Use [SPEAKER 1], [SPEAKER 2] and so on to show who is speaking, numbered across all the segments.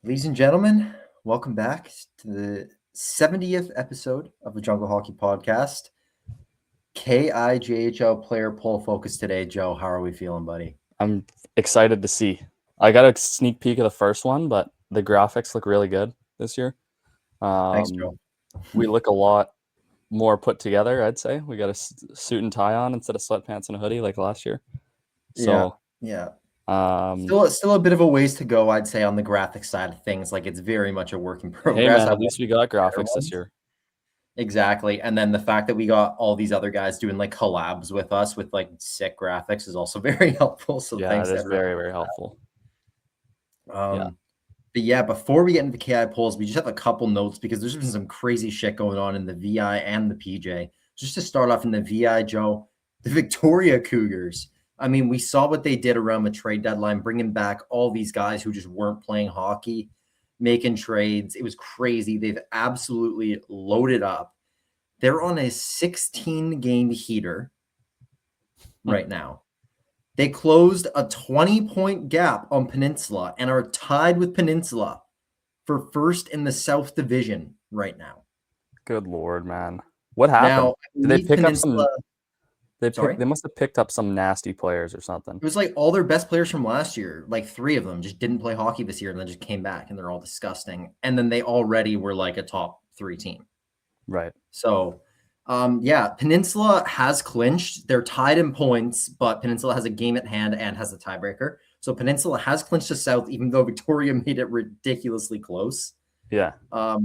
[SPEAKER 1] Ladies and gentlemen, welcome back to the 70th episode of the Jungle Hockey Podcast. KIJHL Player Poll focus today. Joe, how are we feeling, buddy?
[SPEAKER 2] I'm excited to see. I got a sneak peek of the first one, but the graphics look really good this year.
[SPEAKER 1] Thanks, Joe.
[SPEAKER 2] We look a lot more put together, I'd say. We got a suit and tie on instead of sweatpants and a hoodie like last year. So,
[SPEAKER 1] yeah.
[SPEAKER 2] Um,
[SPEAKER 1] Still a bit of a ways to go, I'd say, on the graphic side of things. Like, it's very much a work in progress.
[SPEAKER 2] Hey, man, at least we got graphics this year.
[SPEAKER 1] Exactly. And then the fact that we got all these other guys doing like collabs with us with like sick graphics is also very helpful. So
[SPEAKER 2] yeah,
[SPEAKER 1] thanks.
[SPEAKER 2] It is very, very helpful.
[SPEAKER 1] But yeah, before we get into the KI polls, we just have a couple notes because there's been some crazy shit going on in the VI and the PJ. Just to start off in the VI, Joe, the Victoria Cougars. I mean, we saw what they did around the trade deadline, bringing back all these guys who just weren't playing hockey, making trades. It was crazy. They've absolutely loaded up. They're on a 16-game heater right now. They closed a 20-point gap on Peninsula and are tied with Peninsula for first in the South Division right now.
[SPEAKER 2] Good Lord, man. What happened?
[SPEAKER 1] Now,
[SPEAKER 2] did they pick
[SPEAKER 1] Peninsula,
[SPEAKER 2] up some they must have picked up some nasty players or something.
[SPEAKER 1] It was like all their best players from last year, like 3 of them just didn't play hockey this year and then just came back and they're all disgusting. And then they already were like a top 3 team.
[SPEAKER 2] Right.
[SPEAKER 1] So, Peninsula has clinched. They're tied in points, but Peninsula has a game at hand and has a tiebreaker. So Peninsula has clinched the South, even though Victoria made it ridiculously close.
[SPEAKER 2] Yeah.
[SPEAKER 1] But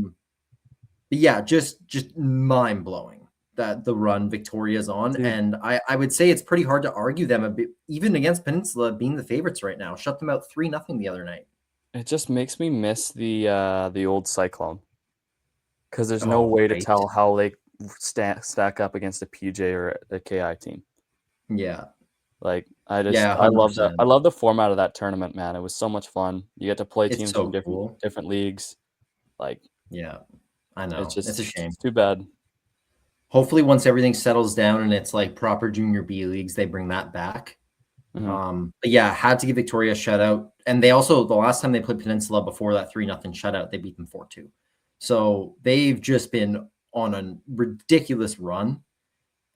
[SPEAKER 1] yeah, just mind-blowing that the run Victoria's on. Dude. And I would say it's pretty hard to argue them a bit, even against Peninsula being the favorites right now. Shut them out 3-0 the other night.
[SPEAKER 2] It just makes me miss the old Cyclone. Because there's no way to tell how they stack up against a PJ or a KI team.
[SPEAKER 1] Yeah.
[SPEAKER 2] Like, I love that. I love the format of that tournament, man. It was so much fun. You get to play teams from different leagues. Like,
[SPEAKER 1] yeah, I know. It's a shame.
[SPEAKER 2] It's too bad.
[SPEAKER 1] Hopefully once everything settles down and it's like proper junior B leagues, they bring that back.
[SPEAKER 2] Mm-hmm.
[SPEAKER 1] But yeah, had to give Victoria a shutout. And they also, the last time they played Peninsula before that 3-0 shutout, they beat them 4-2. So they've just been on a ridiculous run.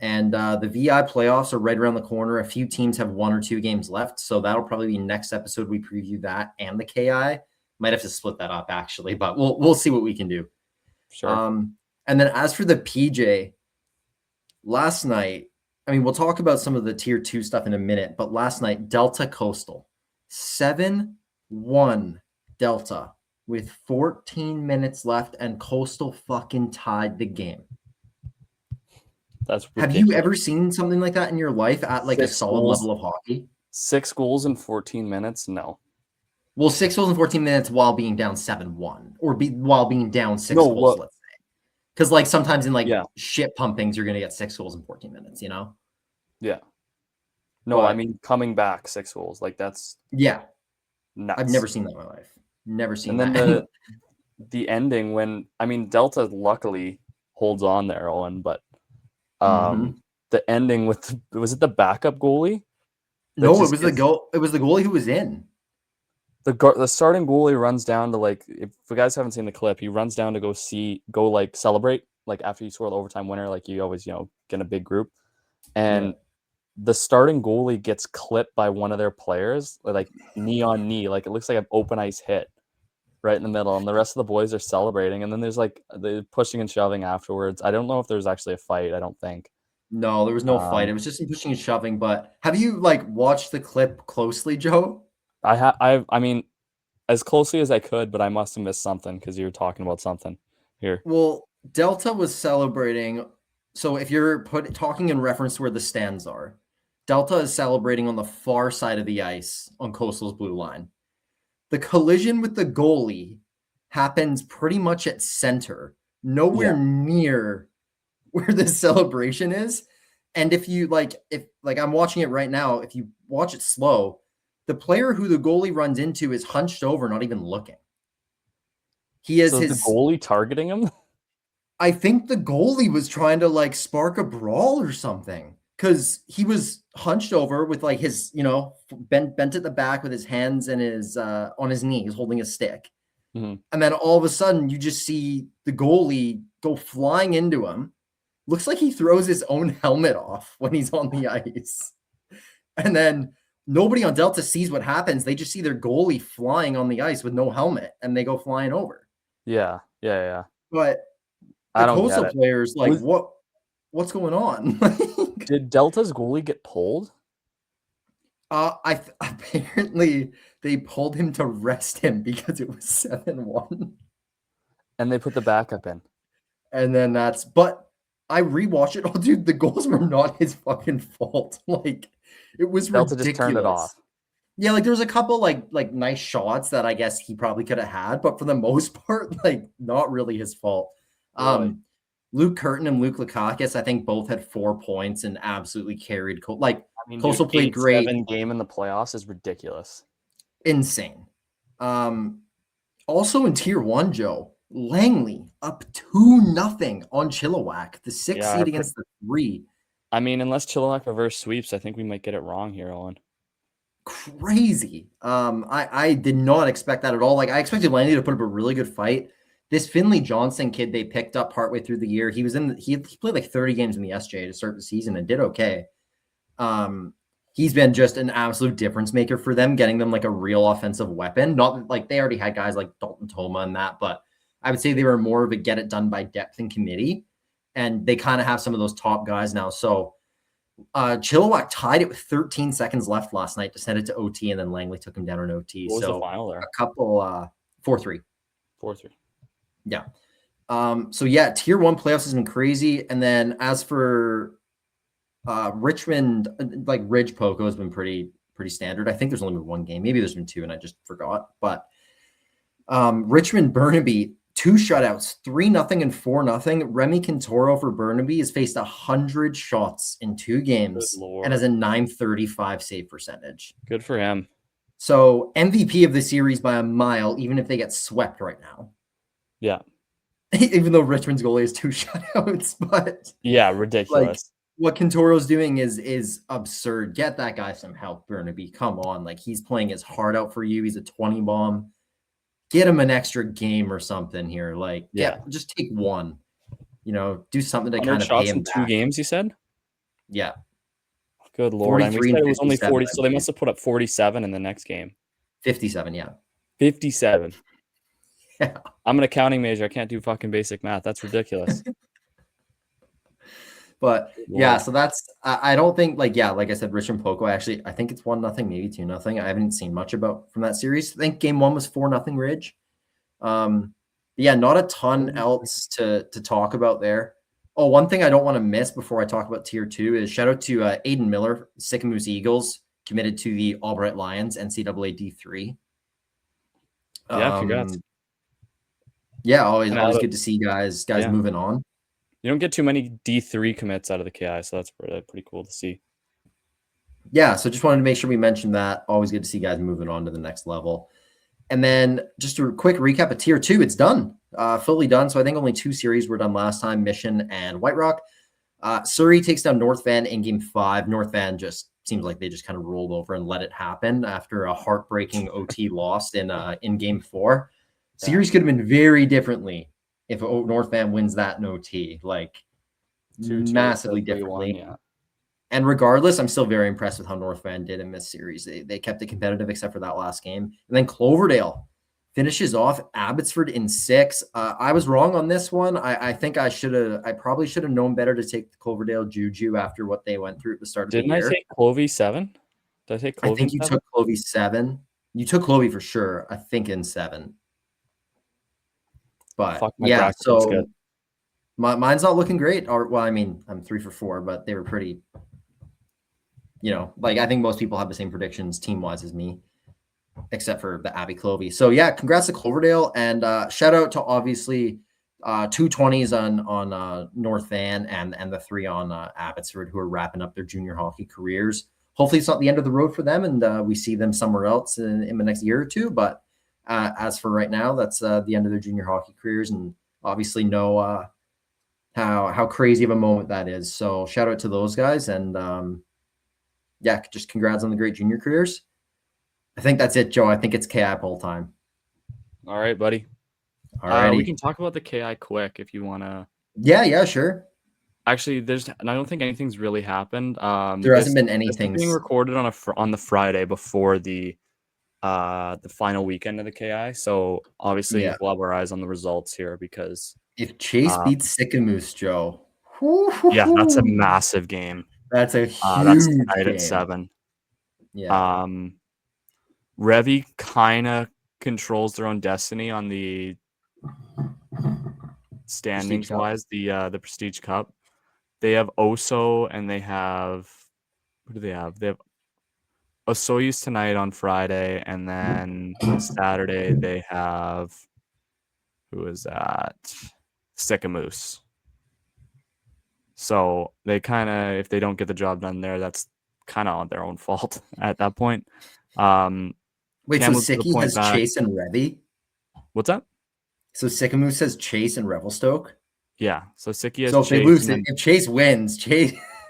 [SPEAKER 1] And the VI playoffs are right around the corner. A few teams have 1 or 2 games left. So that'll probably be next episode. We preview that and the KI. Might have to split that up actually, but we'll see what we can do.
[SPEAKER 2] Sure.
[SPEAKER 1] And then as for the PJ, last night, I mean, we'll talk about some of the tier 2 stuff in a minute, but last night, Delta Coastal, 7-1 Delta with 14 minutes left, and Coastal fucking tied the game.
[SPEAKER 2] That's
[SPEAKER 1] ridiculous. Have you ever seen something like that in your life at like a solid level of hockey?
[SPEAKER 2] 6 goals in 14 minutes? No.
[SPEAKER 1] Well, 6 goals in 14 minutes while being down 7-1 or while being down 6 goals, let's say. Because like sometimes in like shit pumpings, you're going to get 6 goals in 14 minutes, you know?
[SPEAKER 2] Yeah. No, I mean, coming back 6 goals. Like that's
[SPEAKER 1] nuts. I've never seen that in my life. Never seen that.
[SPEAKER 2] And then the ending when, I mean, Delta luckily holds on there, Owen, but the ending with, was it the backup goalie?
[SPEAKER 1] No, it was the goalie who was in.
[SPEAKER 2] The starting goalie runs down to like, if you guys haven't seen the clip, he runs down to go like celebrate, like after you score the overtime winner, like you always, get in a big group. And the starting goalie gets clipped by one of their players, like knee on knee, like it looks like an open ice hit right in the middle. And the rest of the boys are celebrating. And then there's like the pushing and shoving afterwards. I don't know if there's actually a fight. I don't think.
[SPEAKER 1] No, there was no fight. It was just some pushing and shoving. But have you like watched the clip closely, Joe?
[SPEAKER 2] I mean, as closely as I could, but I must have missed something because you were talking about something here.
[SPEAKER 1] Well, Delta was celebrating. So if you're talking in reference to where the stands are, Delta is celebrating on the far side of the ice on Coastal's blue line. The collision with the goalie happens pretty much at center, nowhere near where the celebration is. And if you if I'm watching it right now, if you watch it slow, the player who the goalie runs into is hunched over, not even looking. He is
[SPEAKER 2] the goalie targeting him?
[SPEAKER 1] I think the goalie was trying to like spark a brawl or something because he was hunched over with like his, bent at the back with his hands and his on his knees holding a stick. And then all of a sudden, you just see the goalie go flying into him. Looks like he throws his own helmet off when he's on the ice. And then nobody on Delta sees what happens. They just see their goalie flying on the ice with no helmet, and they go flying over.
[SPEAKER 2] Yeah.
[SPEAKER 1] But
[SPEAKER 2] I
[SPEAKER 1] the
[SPEAKER 2] don't get
[SPEAKER 1] Coastal
[SPEAKER 2] it.
[SPEAKER 1] players, like, what's going on?
[SPEAKER 2] Did Delta's goalie get pulled?
[SPEAKER 1] Apparently they pulled him to rest him because it was 7-1.
[SPEAKER 2] And they put the backup in.
[SPEAKER 1] And then but I rewatched it. Oh, dude, the goals were not his fucking fault. Like, it was
[SPEAKER 2] Delta
[SPEAKER 1] ridiculous.
[SPEAKER 2] just turned it off.
[SPEAKER 1] Yeah, like there was a couple like nice shots that I guess he probably could have had, but for the most part, like not really his fault.
[SPEAKER 2] Really?
[SPEAKER 1] Luke Curtin and Luke Lakakis, I think both had 4 points and absolutely carried. Coastal
[SPEAKER 2] Dude,
[SPEAKER 1] played great.
[SPEAKER 2] 8-7 game in the playoffs is ridiculous.
[SPEAKER 1] Insane. Also in Tier 1, Joe, Langley up 2-0 on Chilliwack, the 6 seed against the 3.
[SPEAKER 2] I mean, unless Chilliwack reverse sweeps, I think we might get it wrong here, Owen.
[SPEAKER 1] Crazy. I did not expect that at all. Like, I expected Langley to put up a really good fight. This Finley Johnson kid they picked up partway through the year, he played like 30 games in the SJ to start the season and did okay. He's been just an absolute difference maker for them, getting them like a real offensive weapon. Not like they already had guys like Dalton Toma and that, but I would say they were more of a get it done by depth and committee. And they kind of have some of those top guys now. So Chilliwack tied it with 13 seconds left last night to send it to OT, and then Langley took him down in OT.
[SPEAKER 2] What was the final there?
[SPEAKER 1] A couple 4-3.
[SPEAKER 2] 4-3.
[SPEAKER 1] Yeah. So yeah, Tier 1 playoffs has been crazy. And then as for Richmond, like Ridge Poco has been pretty standard. I think there's only been one game. Maybe there's been two and I just forgot. But Richmond Burnaby, 2 shutouts, 3-0 and 4-0. Remy Cantoro for Burnaby has faced 100 shots in 2 games and has a .935 save percentage.
[SPEAKER 2] Good for him.
[SPEAKER 1] So MVP of the series by a mile, even if they get swept right now.
[SPEAKER 2] Yeah.
[SPEAKER 1] Even though Richmond's goalie is 2 shutouts, but
[SPEAKER 2] yeah, ridiculous.
[SPEAKER 1] Like, what Cantoro's doing is absurd. Get that guy some help, Burnaby. Come on. Like, he's playing his heart out for you. He's a 20 bomb. Get him an extra game or something here. Like, just take one. Do something to kind of pay him
[SPEAKER 2] in back. 2 games, you said?
[SPEAKER 1] Yeah.
[SPEAKER 2] Good Lord. I mean, it was only 40, so they must have put up 47 in the next game.
[SPEAKER 1] 57, yeah.
[SPEAKER 2] 57.
[SPEAKER 1] Yeah.
[SPEAKER 2] I'm an accounting major. I can't do fucking basic math. That's ridiculous.
[SPEAKER 1] But yeah, so that's I don't think like I said, Richmond Poco. I think it's 1-0, maybe 2-0. I haven't seen much about from that series. I think game 1 was 4-0 Ridge. Yeah, not a ton else to talk about there. Oh, one thing I don't want to miss before I talk about Tier 2 is shout out to Aiden Miller, Sycamoose Eagles, committed to the Albright Lions, NCAA D3.
[SPEAKER 2] Yeah, congrats.
[SPEAKER 1] Yeah, always good to see guys moving on.
[SPEAKER 2] You don't get too many D3 commits out of the KI, so that's pretty cool to see.
[SPEAKER 1] Yeah, so just wanted to make sure we mentioned that. Always good to see guys moving on to the next level. And then just a quick recap of Tier 2, it's done. Fully done. So I think only 2 series were done last time, Mission and White Rock. Surrey takes down North Van in Game 5. North Van just seems like they just kind of rolled over and let it happen after a heartbreaking OT loss in Game 4. Yeah. Series could have been very differently if North Van wins that in OT, like 2-2, massively differently. Yeah. And regardless, I'm still very impressed with how North Van did in this series. They kept it competitive except for that last game. And then Cloverdale finishes off Abbotsford in 6. I was wrong on this one. I think I probably should have known better to take the Cloverdale Juju after what they went through at the start of the year.
[SPEAKER 2] Didn't I take Clovey 7? Did I take Clovey?
[SPEAKER 1] I think you took Clovey 7. You took Clovey for sure, I think in 7. But yeah, so mine's not looking great. Well, I mean, I'm 3 for 4, but they were pretty, like I think most people have the same predictions team-wise as me, except for the Abby Clovey. So yeah, congrats to Cloverdale, and shout out to obviously 2 20s on North Van and the 3 on Abbotsford, who are wrapping up their junior hockey careers. Hopefully it's not the end of the road for them, and we see them somewhere else in the next year or two, but as for right now, that's the end of their junior hockey careers, and obviously know how crazy of a moment that is. So shout out to those guys, and just congrats on the great junior careers. I think that's it, Joe. I think it's KIJHL time.
[SPEAKER 2] All right, buddy.
[SPEAKER 1] Alrighty.
[SPEAKER 2] We can talk about the KI quick if you want to.
[SPEAKER 1] Yeah, sure.
[SPEAKER 2] Actually, I don't think anything's really happened.
[SPEAKER 1] There hasn't been
[SPEAKER 2] This is being recorded on the Friday before the final weekend of the KI. So obviously we'll have our eyes on the results here because
[SPEAKER 1] if Chase beats Sycamoose, Joe.
[SPEAKER 2] Yeah, that's a massive game.
[SPEAKER 1] That's a huge
[SPEAKER 2] that's tonight
[SPEAKER 1] game.
[SPEAKER 2] at 7.
[SPEAKER 1] Yeah.
[SPEAKER 2] Revy kind of controls their own destiny on the standings wise, the Prestige Cup. They have Oso and they have who do they have? They have Osoyus tonight on Friday, and then Saturday they have who is that? Sycamoose. So they kind of, if they don't get the job done there, that's kind of on their own fault at that point.
[SPEAKER 1] Wait, so Sicky has Chase and Revy?
[SPEAKER 2] What's that?
[SPEAKER 1] So Sycamoose has Chase and Revelstoke?
[SPEAKER 2] Yeah. So Sicky has
[SPEAKER 1] Chase. So if they lose, if Chase wins,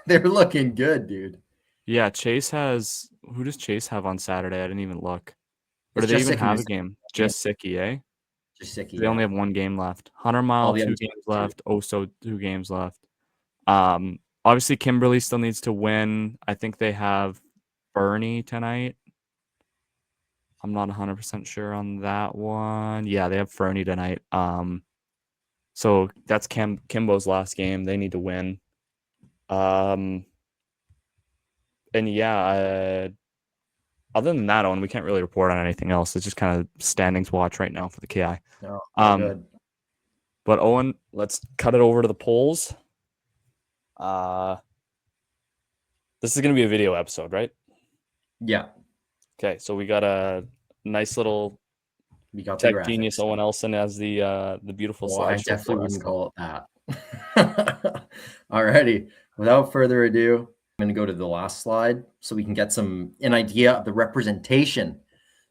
[SPEAKER 1] they're looking good, dude.
[SPEAKER 2] Yeah, Chase has, who does Chase have on Saturday? I didn't even look. Or do they even have a game? Just Sicky, eh?
[SPEAKER 1] Just Sicky.
[SPEAKER 2] They only have one game left. 100 Mile, 2 games left. Oso, 2 games left. Obviously, Kimberly still needs to win. I think they have Bernie tonight. I'm not 100% sure on that one. Yeah, they have Fernie tonight. So that's Kimbo's last game. They need to win. And yeah, other than that, Owen, we can't really report on anything else. It's just kind of standings watch right now for the KI.
[SPEAKER 1] Oh, good.
[SPEAKER 2] But Owen, let's cut it over to the polls. This is going to be a video episode, right?
[SPEAKER 1] Yeah.
[SPEAKER 2] Okay, so we got a nice little tech genius Owen Elson as the beautiful slideshow.
[SPEAKER 1] I definitely wouldn't call it that. Alrighty. Without further ado, I'm going to go to the last slide so we can get an idea of the representation.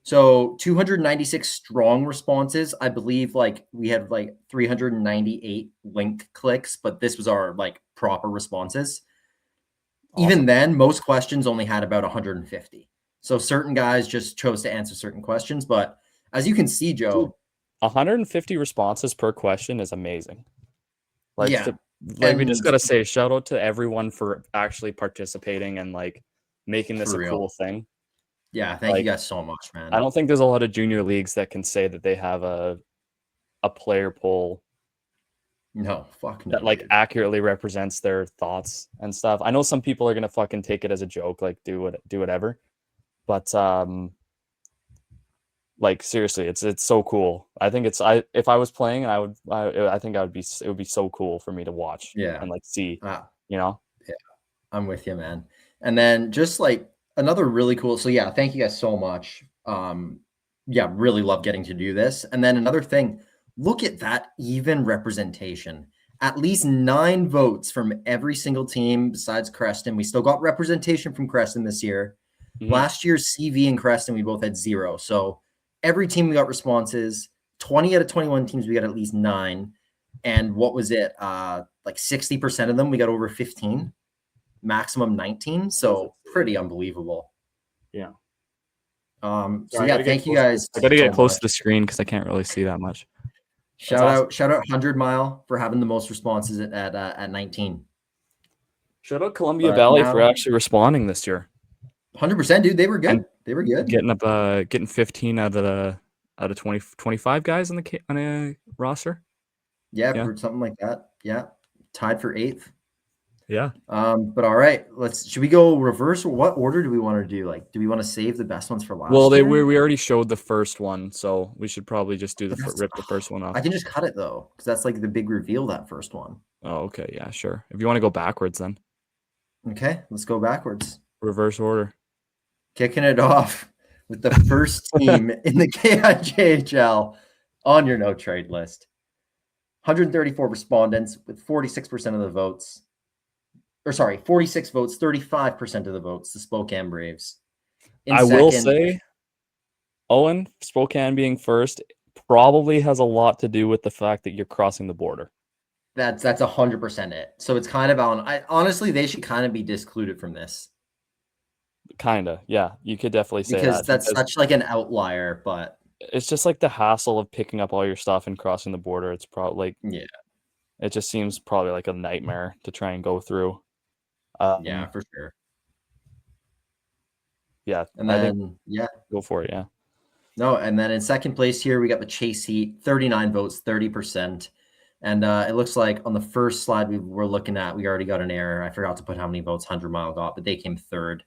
[SPEAKER 1] So 296 strong responses. I believe we had 398 link clicks, but this was our proper responses. Awesome. Even then, most questions only had about 150. So certain guys just chose to answer certain questions. But as you can see, Joe,
[SPEAKER 2] 150 responses per question is amazing. We just got to say shout out to everyone for actually participating and making this a cool thing.
[SPEAKER 1] Yeah, thank you guys so much, man.
[SPEAKER 2] I don't think there's a lot of junior leagues that can say that they have a player poll.
[SPEAKER 1] No, fuck no.
[SPEAKER 2] That accurately represents their thoughts and stuff. I know some people are gonna fucking take it as a joke, do whatever. But seriously, it's so cool. I think if I was playing, I think it would be so cool for me to watch.
[SPEAKER 1] Yeah.
[SPEAKER 2] And see,
[SPEAKER 1] Yeah, I'm with you, man. And then just another really cool. So yeah, thank you guys so much. Yeah, really love getting to do this. And then another thing, look at that even representation. At least 9 votes from every single team besides Creston. We still got representation from Creston this year. Mm-hmm. Last year, CV and Creston, we both had 0. So every team we got responses. 20 out of 21 teams, we got at least 9. And what was it? 60% of them, we got over 15. Maximum 19. So pretty unbelievable.
[SPEAKER 2] Yeah.
[SPEAKER 1] So yeah, thank you guys.
[SPEAKER 2] I gotta get close to the screen because I can't really see that much.
[SPEAKER 1] Shout out 100 Mile for having the most responses at 19.
[SPEAKER 2] Shout out Columbia Valley for actually responding this year.
[SPEAKER 1] 100%, dude. They were good. They were good.
[SPEAKER 2] Getting 15 out of 20, 25 guys on a roster.
[SPEAKER 1] Yeah, for something like that. Yeah, tied for 8th.
[SPEAKER 2] Yeah.
[SPEAKER 1] But all right, should we go reverse? What order do we want to do? Do we want to save the best ones for last?
[SPEAKER 2] Well, we already showed the first one, so we should probably just do rip the first one off.
[SPEAKER 1] I can just cut it though, because that's the big reveal, that first one.
[SPEAKER 2] Oh, okay, yeah, sure. If you want to go backwards, then.
[SPEAKER 1] Okay, let's go backwards.
[SPEAKER 2] Reverse order.
[SPEAKER 1] Kicking it off with the first team in the KIJHL on your no trade list. 134 respondents with 46% of the votes. 46 votes, 35% of the votes, the Spokane Braves.
[SPEAKER 2] Will say, Owen, Spokane being first probably has a lot to do with the fact that you're crossing the border.
[SPEAKER 1] That's 100% it. So it's kind of honestly, they should kind of be discluded from this.
[SPEAKER 2] Kinda, yeah. You could definitely say
[SPEAKER 1] that. Because that's such an outlier, but
[SPEAKER 2] it's just like the hassle of picking up all your stuff and crossing the border. It's probably like,
[SPEAKER 1] Yeah.
[SPEAKER 2] it just seems probably like a nightmare to try and go through.
[SPEAKER 1] Yeah, for sure.
[SPEAKER 2] Yeah,
[SPEAKER 1] And
[SPEAKER 2] I think
[SPEAKER 1] then, yeah.
[SPEAKER 2] go for it. Yeah.
[SPEAKER 1] No, and then in second place here, we got the Chase Heat, 39 votes, 30%. And it looks like on the first slide we were looking at, we already got an error. I forgot to put how many votes 100 Mile got, but they came third.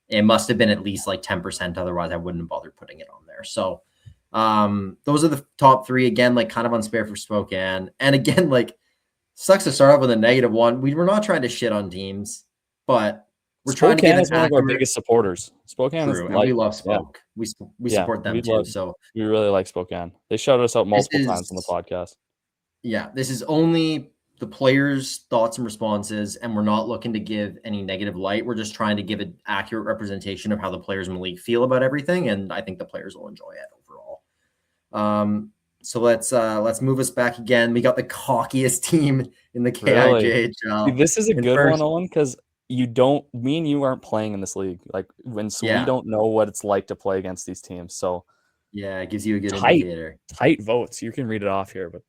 [SPEAKER 1] It must have been at least like 10%. Otherwise, I wouldn't have bothered putting it on there. So those are the top three. Again, like kind of unfair for Spokane. And again, like sucks to start off with a -1. We were not trying to shit on teams, but we're trying to give
[SPEAKER 2] Spokane
[SPEAKER 1] an
[SPEAKER 2] is one of our biggest supporters. Spokane is
[SPEAKER 1] crew, and
[SPEAKER 2] like,
[SPEAKER 1] we love
[SPEAKER 2] yeah,
[SPEAKER 1] Spoke. We support them too. So
[SPEAKER 2] we really like Spokane. They shouted us out multiple times on the
[SPEAKER 1] is
[SPEAKER 2] podcast.
[SPEAKER 1] yeah, this is only the players' thoughts and responses, and we're not looking to give any negative light. We're just trying to give an accurate representation of how the players in the league feel about everything, and I think the players will enjoy it overall. So let's move us back again. We got the cockiest team in the
[SPEAKER 2] Really?
[SPEAKER 1] KIJHL.
[SPEAKER 2] See, this is a
[SPEAKER 1] in
[SPEAKER 2] good
[SPEAKER 1] first.
[SPEAKER 2] one, Owen, because me and you aren't playing in this league. Like so we
[SPEAKER 1] Yeah,
[SPEAKER 2] don't know what it's like to play against these teams. So
[SPEAKER 1] yeah, it gives you a good
[SPEAKER 2] tight,
[SPEAKER 1] indicator.
[SPEAKER 2] tight votes. You can read it off here, but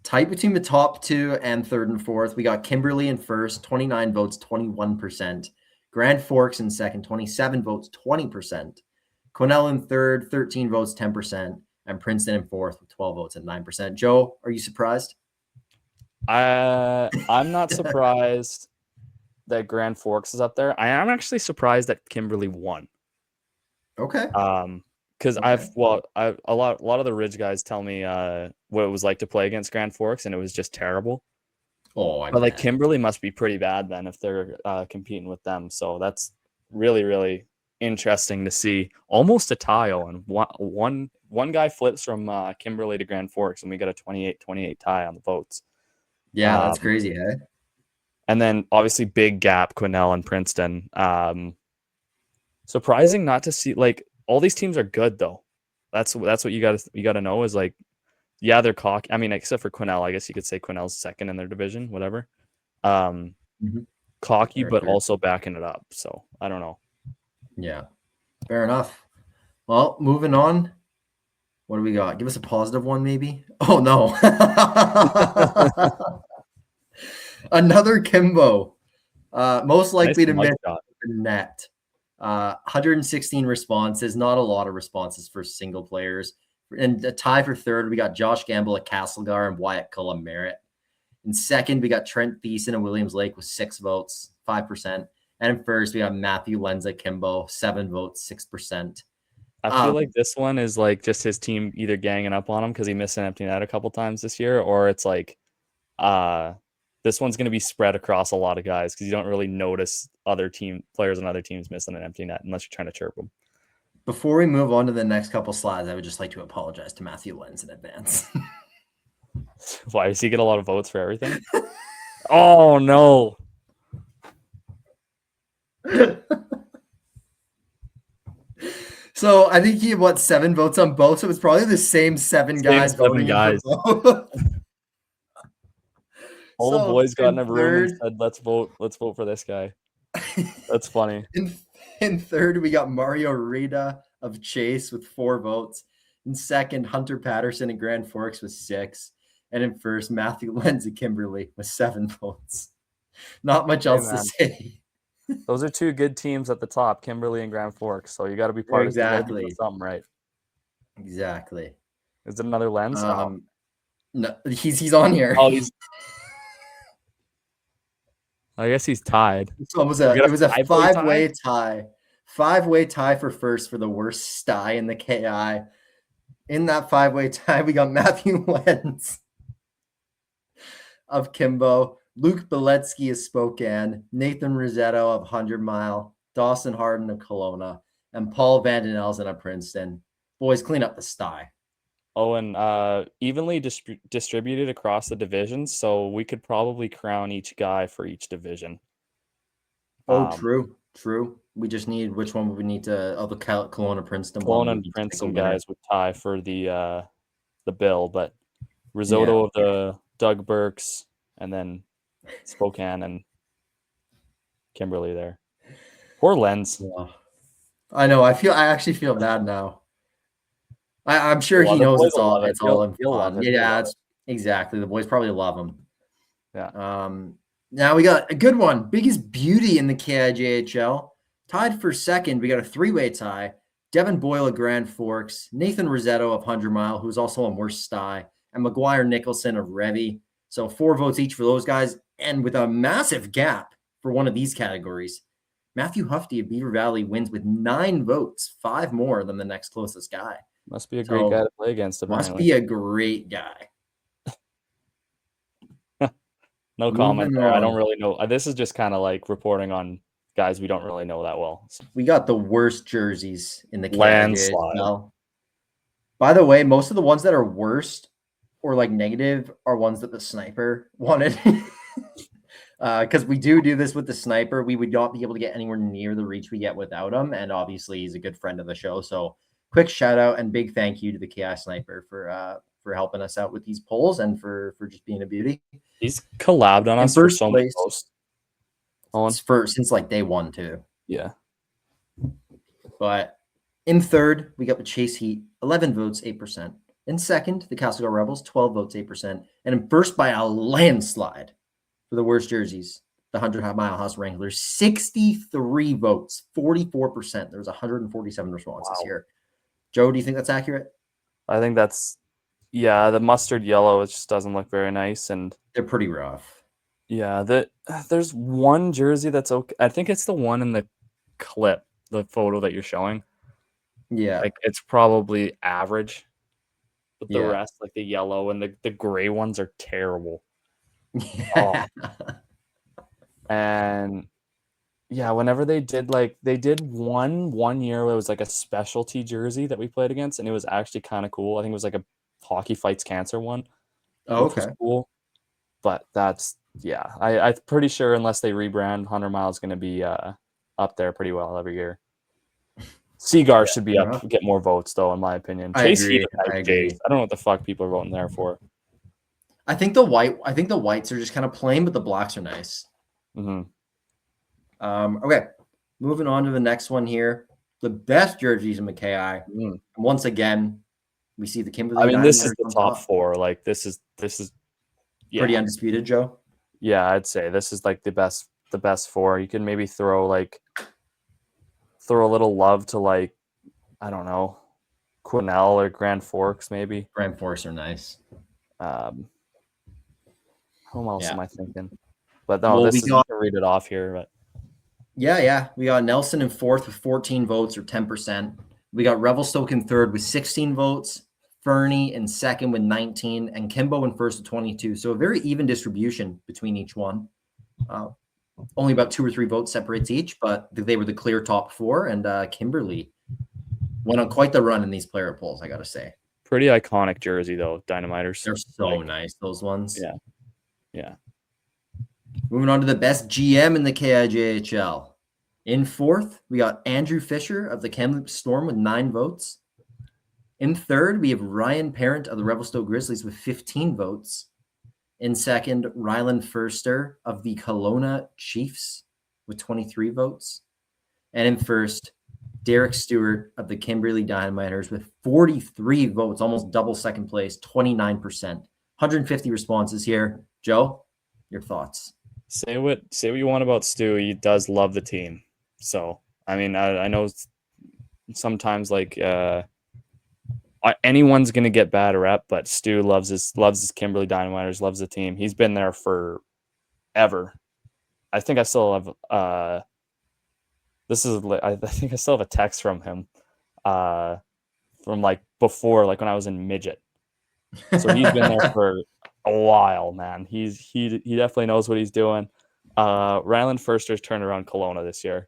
[SPEAKER 1] Tight between the top two and third and fourth. We got Kimberly in first, 29 votes, 21%. Grand Forks in second, 27 votes, 20%. Quesnel in third, 13 votes, 10%. And Princeton in fourth with 12 votes at 9%. Joe, are you surprised?
[SPEAKER 2] I'm not surprised that Grand Forks is up there. I am actually surprised that Kimberly won.
[SPEAKER 1] Okay.
[SPEAKER 2] Because
[SPEAKER 1] Okay.
[SPEAKER 2] a lot of the Ridge guys tell me what it was like to play against Grand Forks, and it was just terrible.
[SPEAKER 1] Oh, I
[SPEAKER 2] But like
[SPEAKER 1] bet.
[SPEAKER 2] Kimberly must be pretty bad then if they're competing with them. So that's really, really interesting to see. Almost a tie, and one guy flips from Kimberly to Grand Forks, and we got a 28-28 tie on the votes.
[SPEAKER 1] Yeah, that's crazy, eh?
[SPEAKER 2] And then obviously big gap, Quesnel and Princeton. Surprising not to see, like, all these teams are good though. That's what you gotta know is like, yeah, they're cocky. I mean, except for Quesnel, I guess you could say Quesnel's second in their division, whatever. Cocky,
[SPEAKER 1] Fair,
[SPEAKER 2] but
[SPEAKER 1] fair.
[SPEAKER 2] also backing it up. So I don't know.
[SPEAKER 1] Yeah, fair enough. Well, moving on. What do we got? Give us a positive one, maybe. Oh no. Another Kimbo. Most likely to miss the net. 116 responses, not a lot of responses for single players. And a tie for third, we got Josh Gamble at Castlegar and Wyatt Cullen Merritt. In second, we got Trent Thiessen and Williams Lake with 6 votes, 5%. And in first, we got Matthew Lenz at Kimbo, 7 votes, 6%.
[SPEAKER 2] I feel like this one is like just his team either ganging up on him because he missed an empty net a couple times this year, or it's like this one's going to be spread across a lot of guys because you don't really notice other team players on other teams missing an empty net unless you're trying to chirp them.
[SPEAKER 1] Before we move on to the next couple slides, I would just like to apologize to Matthew Lenz in advance.
[SPEAKER 2] Why does he get a lot of votes for everything? Oh no.
[SPEAKER 1] So I think he had 7 votes on both. So it's probably the same 7 guys voting for both.
[SPEAKER 2] All the boys got in a room and said, let's vote for this guy. That's funny.
[SPEAKER 1] In third, we got Mario Rita of Chase with 4 votes. In second, Hunter Patterson and Grand Forks with 6. And in first, Matthew Lenz at Kimberly with 7 votes. Not much else to say.
[SPEAKER 2] Those are 2 good teams at the top, Kimberly and Grand Forks. So you got to be part of it. You got to be doing something right.
[SPEAKER 1] Exactly.
[SPEAKER 2] Is it another Lenz?
[SPEAKER 1] No, he's on here.
[SPEAKER 2] Oh, I guess he's tied.
[SPEAKER 1] So it was a 5-way tie. 5-way tie for first for the worst sty in the KI. In that 5-way tie, we got Matthew Lenz of Kimbo, Luke Beletsky of Spokane, Nathan Rosetto of 100 Mile, Dawson Harden of Kelowna, and Paul Vanden Elsen of Princeton. Boys, clean up the sty.
[SPEAKER 2] Owen, evenly distributed across the divisions, so we could probably crown each guy for each division.
[SPEAKER 1] Oh, true. We just need, which one would we need to, the Kelowna Princeton one.
[SPEAKER 2] Kelowna and Princeton guys would tie for the bill, but Risotto of the Doug Burks, and then Spokane and Kimberly there. Poor Lenz.
[SPEAKER 1] Yeah. I know. I actually feel bad now. I'm sure he
[SPEAKER 2] the
[SPEAKER 1] knows
[SPEAKER 2] boys
[SPEAKER 1] it's
[SPEAKER 2] will
[SPEAKER 1] all
[SPEAKER 2] love it.
[SPEAKER 1] it's all in
[SPEAKER 2] He'll love
[SPEAKER 1] fun.
[SPEAKER 2] it. He'll
[SPEAKER 1] Yeah,
[SPEAKER 2] love
[SPEAKER 1] it's exactly. The boys probably love him.
[SPEAKER 2] Yeah.
[SPEAKER 1] Now we got a good one. Biggest beauty in the KIJHL. Tied for second, we got a three-way tie. Devin Boyle of Grand Forks, Nathan Rosetto of 100 Mile, who's also on Worst Sty, and McGuire Nicholson of Revy. So 4 votes each for those guys. And with a massive gap for one of these categories, Matthew Hufty of Beaver Valley wins with 9 votes, 5 more than the next closest guy.
[SPEAKER 2] Must be a great guy to play against.
[SPEAKER 1] Must
[SPEAKER 2] Apparently.
[SPEAKER 1] be a great guy.
[SPEAKER 2] No comment there. I don't really know. This is just kind of like reporting on guys we don't really know that well. So.
[SPEAKER 1] We got the worst jerseys in the
[SPEAKER 2] landslide.
[SPEAKER 1] KIJHL. By the way, most of the ones that are worst or like negative are ones that the sniper wanted. Because we do this with the sniper. We would not be able to get anywhere near the reach we get without him. And obviously, he's a good friend of the show. So quick shout out and big thank you to the KI sniper for helping us out with these polls and for just being a beauty.
[SPEAKER 2] He's collabed on us for so many posts.
[SPEAKER 1] Since like day one too.
[SPEAKER 2] Yeah.
[SPEAKER 1] But in third, we got the Chase Heat, 11 votes, 8%. In second, the Kuchaslo Rebels, 12 votes, 8%. And in first by a landslide for the worst jerseys, the 100 Mile House Wranglers, 63 votes, 44%. There was 147 responses here. Joe, do you think that's accurate?
[SPEAKER 2] I think that's, yeah, the mustard yellow, it just doesn't look very nice. And
[SPEAKER 1] they're pretty rough.
[SPEAKER 2] Yeah, there's one jersey that's okay. I think it's the one in the clip, the photo that you're showing.
[SPEAKER 1] Yeah.
[SPEAKER 2] Like it's probably average. But the rest, like the yellow and the gray ones are terrible.
[SPEAKER 1] Yeah.
[SPEAKER 2] Oh. And yeah, whenever they did one year where it was like a specialty jersey that we played against, and it was actually kind of cool. I think it was like a Hockey Fights Cancer one.
[SPEAKER 1] Oh,
[SPEAKER 2] which was cool. But that's I'm pretty sure unless they rebrand, 100 Mile is going to be up there pretty well every year. Seagar should be up, get more votes though, in my opinion.
[SPEAKER 1] I agree.
[SPEAKER 2] I don't know what the fuck people are voting there for.
[SPEAKER 1] I think the whites are just kind of plain, but the blacks are nice.
[SPEAKER 2] Mm-hmm.
[SPEAKER 1] Okay, moving on to the next one here. The best jerseys in McKay. And once again, we see the Kimberly.
[SPEAKER 2] I mean, this is the top 4. Like this is
[SPEAKER 1] pretty undisputed, Joe.
[SPEAKER 2] Yeah, I'd say this is like the best 4. You can maybe throw a little love to like, I don't know, Quesnel or Grand Forks maybe.
[SPEAKER 1] Grand Forks are nice.
[SPEAKER 2] Who else am I thinking? But no, you can read it off here. But
[SPEAKER 1] yeah, we got Nelson in fourth with 14 votes or 10%. We got Revelstoke in third with 16 votes. Fernie in second with 19, and Kimbo in first with 22. So a very even distribution between each one. Only about 2 or 3 votes separates each, but they were the clear top 4. And Kimberly went on quite the run in these player polls, I got to say.
[SPEAKER 2] Pretty iconic jersey, though, Dynamiters.
[SPEAKER 1] They're so nice, those ones.
[SPEAKER 2] Yeah.
[SPEAKER 1] Moving on to the best GM in the KIJHL. In fourth, we got Andrew Fisher of the Kamloops Storm with 9 votes. In third, we have Ryan Parent of the Revelstoke Grizzlies with 15 votes. In second, Ryland Furster of the Kelowna Chiefs with 23 votes. And in first, Derek Stewart of the Kimberley Dynamiters with 43 votes, almost double second place, 29%. 150 responses here. Joe, your thoughts?
[SPEAKER 2] Say what you want about Stu. He does love the team. So, I mean, I know sometimes like anyone's gonna get bad rep, but Stu loves his Kimberley Dynamiters, loves the team. He's been there for ever. I think I still have I think I still have a text from him from like before, like when I was in midget. So he's been there for a while, man. He definitely knows what he's doing. Ryland Furster's turned around Kelowna this year,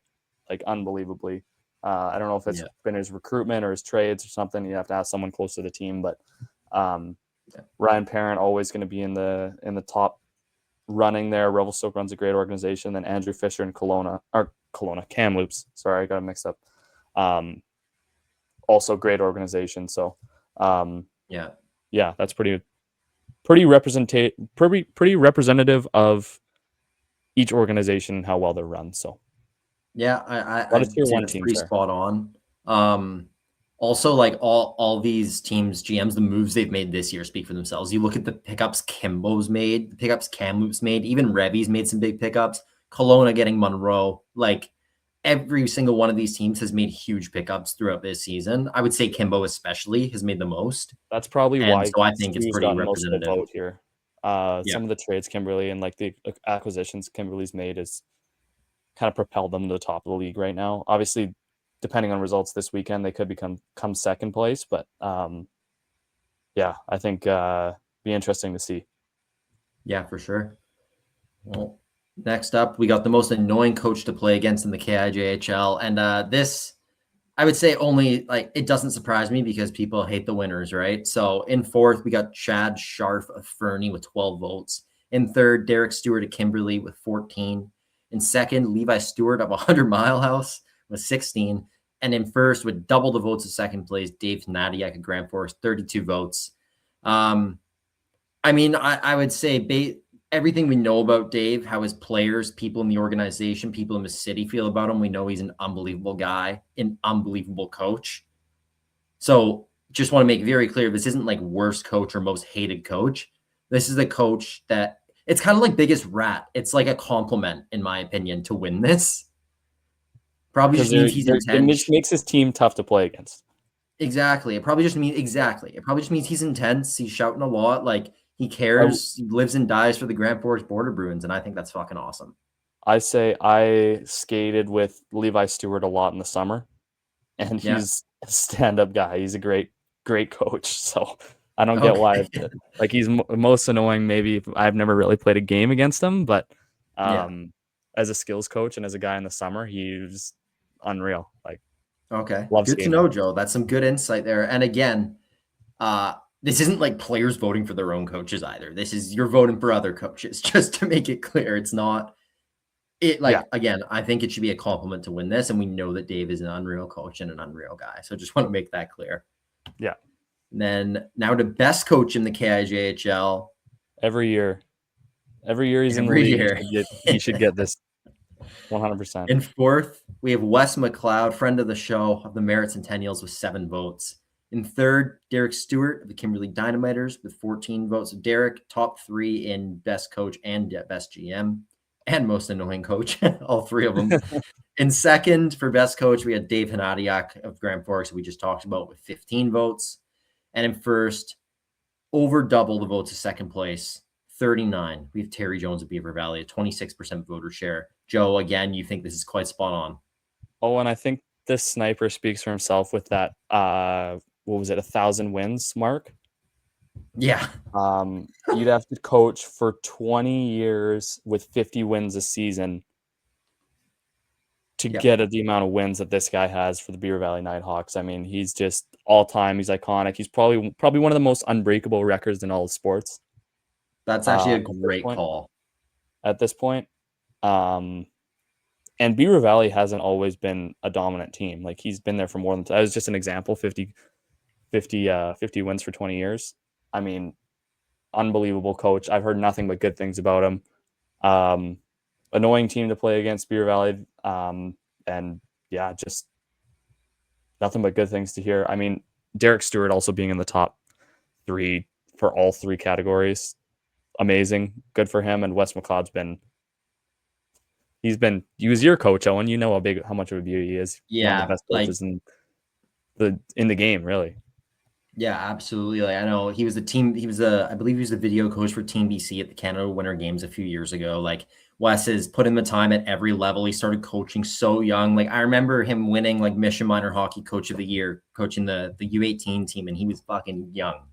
[SPEAKER 2] like unbelievably. I don't know if it's been his recruitment or his trades or something. You have to ask someone close to the team, but Ryan Parent always going to be in the top running there. Revelstoke runs a great organization. Then Andrew Fisher in Kamloops. Sorry, I got it mixed up. Also great organization. So that's pretty representative of each organization and how well they're run. So
[SPEAKER 1] I
[SPEAKER 2] tier 1 teams
[SPEAKER 1] pretty spot on. Also, like all these teams, GMs, the moves they've made this year speak for themselves. You look at the pickups Kimbo's made, the pickups Kamloops made, even Revy's made some big pickups. Kelowna getting Monroe. Like every single one of these teams has made huge pickups throughout this season. I would say Kimbo especially has made the most.
[SPEAKER 2] That's probably
[SPEAKER 1] And
[SPEAKER 2] why
[SPEAKER 1] so I think it's
[SPEAKER 2] Stu's
[SPEAKER 1] pretty
[SPEAKER 2] gotten most of the
[SPEAKER 1] representative.
[SPEAKER 2] vote here.
[SPEAKER 1] Yeah.
[SPEAKER 2] Some of the trades Kimberly and like the acquisitions Kimberly's made is kind of propelled them to the top of the league right now. Obviously, depending on results this weekend, they could come second place, but yeah, I think be interesting to see.
[SPEAKER 1] Yeah, for sure. Well, next up, we got the most annoying coach to play against in the KIJHL. And this, I would say only like it doesn't surprise me because people hate the winners, right? So in fourth, we got Chad Scharf of Fernie with 12 votes. In third, Derek Stewart of Kimberly with 14. In second, Levi Stewart of 100 Mile House with 16. And in first, with double the votes of second place, Dave Nadiak of Grand Forks, 32 votes. I mean, I would say everything we know about Dave, how his players, people in the organization, people in the city feel about him, we know he's an unbelievable guy, an unbelievable coach. So just want to make very clear, this isn't like worst coach or most hated coach. This is a coach that it's kind of like biggest rat. It's like a compliment, in my opinion, to win this. Probably just means he's intense.
[SPEAKER 2] It makes his team tough to play against.
[SPEAKER 1] Exactly. It probably just means he's intense. He's shouting a lot. Like he cares. He lives and dies for the Grand Forks Border Bruins, and I think that's fucking awesome.
[SPEAKER 2] I say I skated with Levi Stewart a lot in the summer, and he's a stand-up guy. He's a great coach. So I don't get why. Like he's most annoying. Maybe I've never really played a game against him, but as a skills coach and as a guy in the summer, he's unreal. Like
[SPEAKER 1] good to know, Joe. That's some good insight there. And again, this isn't like players voting for their own coaches either. This is you're voting for other coaches, just to make it clear. It's not again, I think it should be a compliment to win this. And we know that Dave is an unreal coach and an unreal guy. So just want to make that clear.
[SPEAKER 2] Yeah.
[SPEAKER 1] And then now the best coach in the KIJHL.
[SPEAKER 2] Every year he's in the league. He should get this 100%.
[SPEAKER 1] In fourth, we have Wes McLeod, friend of the show of the Merritt Centennials with 7 votes. In third, Derek Stewart of the Kimberly Dynamiters with 14 votes. Derek, top 3 in best coach and best GM and most annoying coach, all 3 of them. In second, for best coach, we had Dave Hanadiak of Grand Forks, we just talked about, with 15 votes. And in first, over double the votes of second place, 39. We have Terry Jones of Beaver Valley, a 26% voter share. Joe, again, you think this is quite spot on.
[SPEAKER 2] Oh, and I think this sniper speaks for himself with that, 1,000 wins mark?
[SPEAKER 1] Yeah.
[SPEAKER 2] You'd have to coach for 20 years with 50 wins a season to get the amount of wins that this guy has for the Beaver Valley Nighthawks. I mean, he's just all-time. He's iconic. He's probably one of the most unbreakable records in all of sports.
[SPEAKER 1] That's actually a great call.
[SPEAKER 2] At this point. And Beaver Valley hasn't always been a dominant team. Like he's been there for more than that was just an example, 50 wins for 20 years. I mean, unbelievable coach. I've heard nothing but good things about him. Annoying team to play against, Beaver Valley. And yeah, just nothing but good things to hear. I mean, Derek Stewart also being in the top 3 for all 3 categories. Amazing. Good for him. And Wes McLeod's he was your coach, Owen. You know how much of a beauty he is.
[SPEAKER 1] Yeah.
[SPEAKER 2] One of the best coaches in the game, really.
[SPEAKER 1] Yeah, absolutely. Like I know I believe he was the video coach for Team BC at the Canada Winter Games a few years ago. Like Wes has put in the time at every level. He started coaching so young. Like I remember him winning like Mission Minor Hockey Coach of the Year, coaching the U18 team, and he was fucking young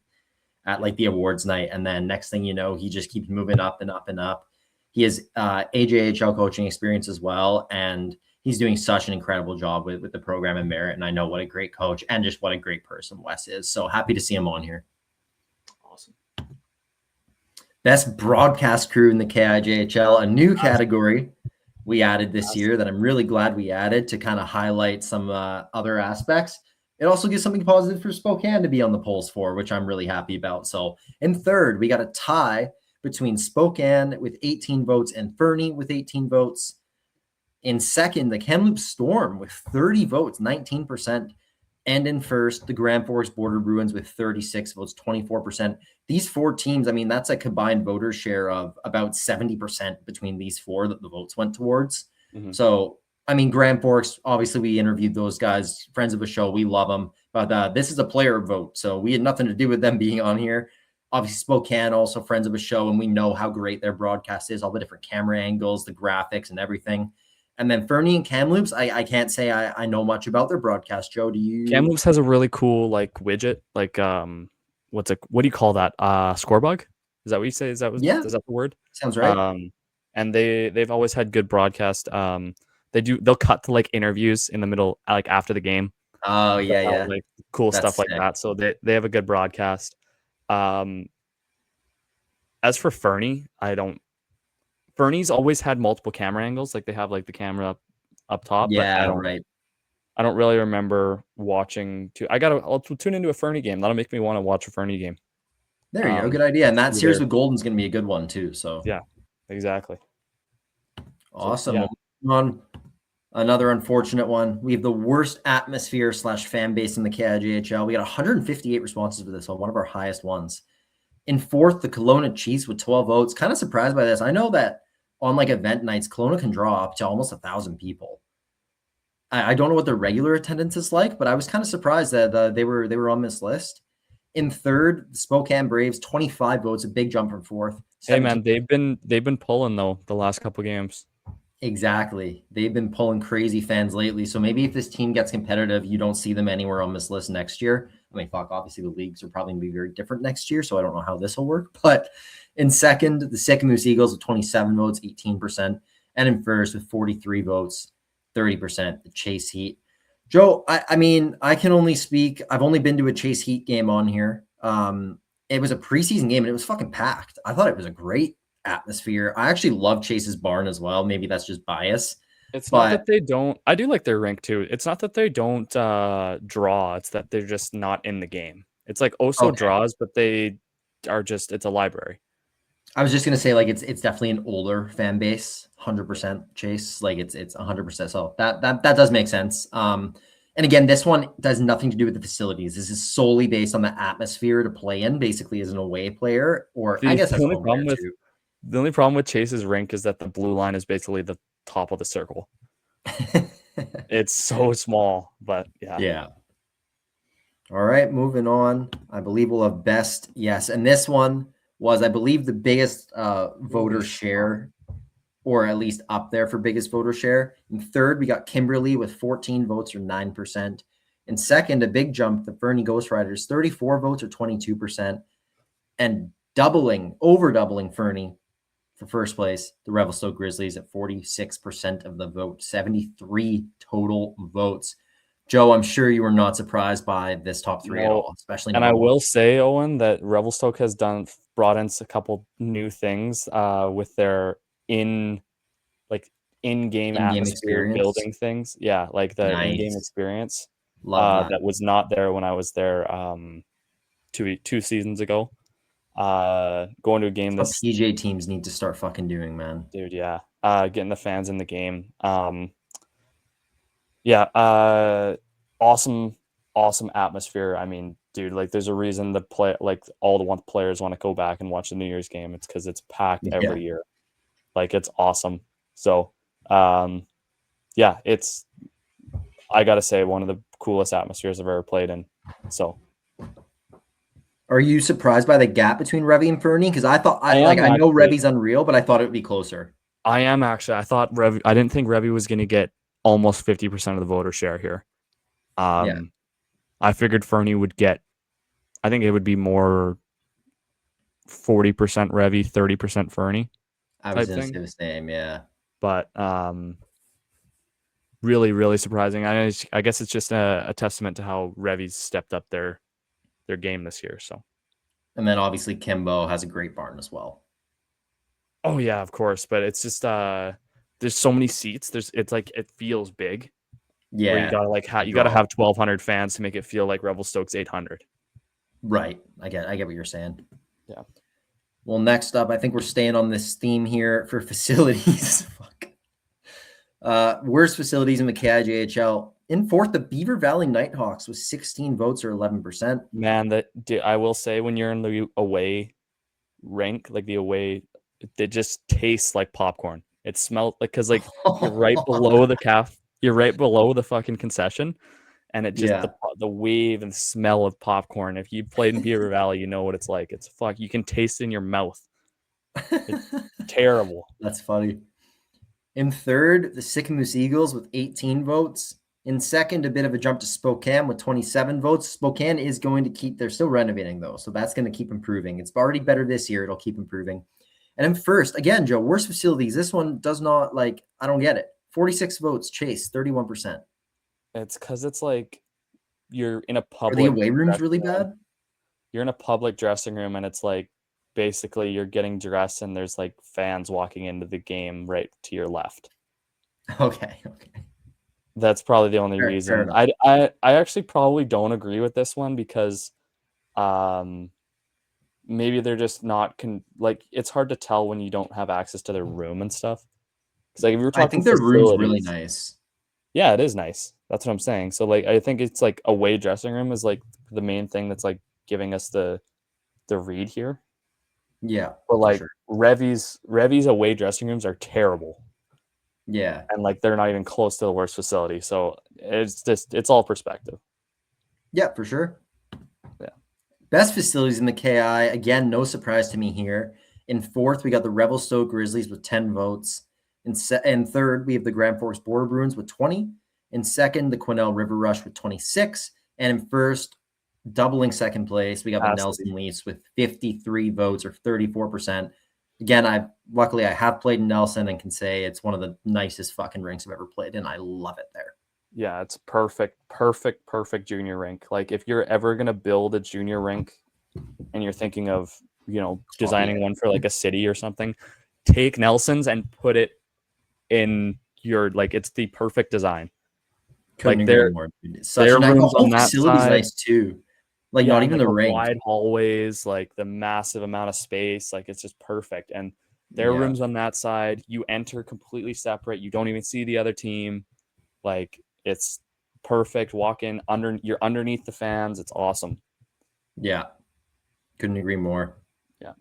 [SPEAKER 1] at like the awards night. And then next thing you know, he just keeps moving up and up and up. He has AJHL coaching experience as well, and he's doing such an incredible job with the program in Merritt. And I know what a great coach and just what a great person Wes is. So happy to see him on here.
[SPEAKER 2] Awesome.
[SPEAKER 1] Best broadcast crew in the KIJHL, a new category we added this year that I'm really glad we added to kind of highlight some other aspects. It also gives something positive for Spokane to be on the polls for, which I'm really happy about. So in third, we got a tie between Spokane with 18 votes and Fernie with 18 votes. In second, the Kamloops Storm with 30 votes, 19%. And in first, the Grand Forks Border Bruins with 36 votes, 24%. These 4 teams, I mean, that's a combined voter share of about 70% between these 4 that the votes went towards.
[SPEAKER 2] Mm-hmm.
[SPEAKER 1] So, I mean, Grand Forks, obviously we interviewed those guys, friends of the show. We love them. But this is a player vote, so we had nothing to do with them being on here. Obviously, Spokane, also friends of the show, and we know how great their broadcast is, all the different camera angles, the graphics, and everything. And then Fernie and Kamloops, I can't say I know much about their broadcast. Joe, do you?
[SPEAKER 2] Kamloops has a really cool like widget, like what do you call that? Score bug? Is that what you say? Is that
[SPEAKER 1] Yeah.
[SPEAKER 2] is that the word?
[SPEAKER 1] Sounds right.
[SPEAKER 2] And they've always had good broadcast. They'll cut to like interviews in the middle, like after the game.
[SPEAKER 1] Oh yeah.
[SPEAKER 2] Like cool
[SPEAKER 1] That's
[SPEAKER 2] stuff like
[SPEAKER 1] sick.
[SPEAKER 2] that. So they have a good broadcast. As for Fernie, Fernie's always had multiple camera angles. Like they have like the camera up top.
[SPEAKER 1] Yeah,
[SPEAKER 2] but
[SPEAKER 1] right.
[SPEAKER 2] I don't really remember watching. I'll tune into a Fernie game. That'll make me want to watch a Fernie game.
[SPEAKER 1] There you go. Good idea. And that
[SPEAKER 2] through
[SPEAKER 1] series
[SPEAKER 2] there.
[SPEAKER 1] with Golden's going to be a good one too. So
[SPEAKER 2] Yeah, exactly.
[SPEAKER 1] awesome.
[SPEAKER 2] So, yeah.
[SPEAKER 1] Well, on another unfortunate one, we have the worst atmosphere / fan base in the KIJHL. We got 158 responses for this one, one of our highest ones. In fourth, the Kelowna Chiefs with 12 votes. Kind of surprised by this. I know that on like event nights, Kelowna can draw up to almost 1,000 people. I don't know what their regular attendance is like, but I was kind of surprised that they were on this list. In third, the Spokane Braves, 25 votes, a big jump from fourth.
[SPEAKER 2] Hey man, they've been pulling though the last couple games.
[SPEAKER 1] Exactly. They've been pulling crazy fans lately. So maybe if this team gets competitive, you don't see them anywhere on this list next year. I mean, fuck, obviously the leagues are probably going to be very different next year, so I don't know how this will work. But in second, the Sycamoose Eagles with 27 votes, 18%. And in first with 43 votes, 30%, the Chase Heat. Joe, I mean, I can only speak. I've only been to a Chase Heat game on here. It was a preseason game, and it was fucking packed. I thought it was a great atmosphere. I actually love Chase's barn as well. Maybe that's just bias.
[SPEAKER 2] It's not that they don't. I do like their rink too. It's not that they don't draw. It's that they're just not in the game. It's like Oso draws, but they are just. It's a library.
[SPEAKER 1] I was just gonna say, like, it's definitely an older fan base, 100% Chase. Like it's 100%. So that does make sense. And again, this one does nothing to do with the facilities. This is solely based on the atmosphere to play in, basically as an away player, or I guess as a home player too.
[SPEAKER 2] The only problem with Chase's rink is that the blue line is basically the top of the circle. It's so small, but yeah.
[SPEAKER 1] Yeah. All right, moving on. I believe we'll have best. Yes. And this one was, I believe, the biggest voter share, or at least up there for biggest voter share. In third, we got Kimberly with 14 votes or 9%. In second, a big jump, the Fernie Ghost Riders, 34 votes or 22%. And over doubling Fernie for first place, the Revelstoke Grizzlies at 46% of the vote, 73 total votes. Joe, I'm sure you were not surprised by this top three at all, especially.
[SPEAKER 2] And I will say, Owen, that Revelstoke has brought in a couple new things with their in-game atmosphere building things. Yeah, like the in-game experience that was not there when I was there 2 seasons ago. Going to a game
[SPEAKER 1] that PJ teams need to start fucking doing, man.
[SPEAKER 2] Dude, yeah. Getting the fans in the game. Awesome atmosphere. I mean, dude, like there's a reason all the players want to go back and watch the New Year's game. It's because it's packed every year. Like it's awesome. So it's, I gotta say, one of the coolest atmospheres I've ever played in. So
[SPEAKER 1] are you surprised by the gap between Revy and Fernie? Because I thought I know Revy's unreal, but I thought it would be closer.
[SPEAKER 2] I am actually. I didn't think Revy was going to get almost 50% of the voter share here. I figured Fernie would get. I think it would be more 40% Revy, 30% Fernie.
[SPEAKER 1] I was going to say the same, yeah.
[SPEAKER 2] But really, really surprising. I guess it's just a testament to how Revy's stepped up their game this year. So,
[SPEAKER 1] and then obviously Kimbo has a great barn as well.
[SPEAKER 2] Oh yeah, of course, but it's just there's so many seats. It's like it feels big.
[SPEAKER 1] Yeah,
[SPEAKER 2] where you gotta have 1,200 fans to make it feel like Revelstoke's 800.
[SPEAKER 1] Right, I get what you're saying.
[SPEAKER 2] Yeah.
[SPEAKER 1] Well, next up, I think we're staying on this theme here for facilities. Fuck. Worst facilities in the KIJHL. In fourth, the Beaver Valley Nighthawks with 16 votes or 11%.
[SPEAKER 2] Man, I will say when you're in the away rink, like the away, it just tastes like popcorn. It smelled like because like you're right below you're right below the fucking concession, and it just
[SPEAKER 1] Yeah.
[SPEAKER 2] the wave and smell of popcorn. If you played in Beaver Valley, you know what it's like. It's you can taste it in your mouth. It's terrible.
[SPEAKER 1] That's funny. In third, the Sycamoose Eagles with 18 votes. In second, a bit of a jump to Spokane with 27 votes. Spokane is going to keep, they're still renovating though, so that's going to keep improving. It's already better this year. It'll keep improving. And in first, again, Joe, worst facilities. This one does not like, I don't get it. 46 votes, Chase, 31%.
[SPEAKER 2] It's because it's like you're in a
[SPEAKER 1] Are the
[SPEAKER 2] public
[SPEAKER 1] away rooms really
[SPEAKER 2] room.
[SPEAKER 1] bad?
[SPEAKER 2] You're in a public dressing room, and it's like basically you're getting dressed, and there's like fans walking into the game right to your left.
[SPEAKER 1] Okay.
[SPEAKER 2] That's probably the only reason. I actually probably don't agree with this one because maybe they're just not like it's hard to tell when you don't have access to their room and stuff. Because like if you're talking,
[SPEAKER 1] I think their room's really nice.
[SPEAKER 2] Yeah, it is nice. That's what I'm saying. So like I think it's like away dressing room is like the main thing that's like giving us the read here.
[SPEAKER 1] Yeah.
[SPEAKER 2] But like Revy's away dressing rooms are terrible.
[SPEAKER 1] Yeah.
[SPEAKER 2] And like they're not even close to the worst facility. So it's all perspective.
[SPEAKER 1] Yeah, for sure.
[SPEAKER 2] Yeah.
[SPEAKER 1] Best facilities in the KI, again, no surprise to me here. In fourth, we got the Revelstoke Grizzlies with 10 votes. In third, we have the Grand Forks Border Bruins with 20. In second, the Quesnel River Rush with 26. And in first, doubling second place, we got the Nelson Leafs with 53 votes or 34%. Again, luckily I have played in Nelson and can say it's one of the nicest fucking rinks I've ever played in. I love it there.
[SPEAKER 2] Yeah, it's perfect junior rink. Like if you're ever gonna build a junior rink and you're thinking of, designing one for like a city or something, take Nelson's and put it in your it's the perfect design.
[SPEAKER 1] Couldn't agree more. Such a nice whole facility's nice too. Like not even the rink.
[SPEAKER 2] Wide hallways, like the massive amount of space, like it's just perfect. And their rooms on that side, you enter completely separate. You don't even see the other team. Like it's perfect. Walk in you're underneath the fans. It's awesome.
[SPEAKER 1] Yeah. Couldn't agree more.
[SPEAKER 2] Yeah.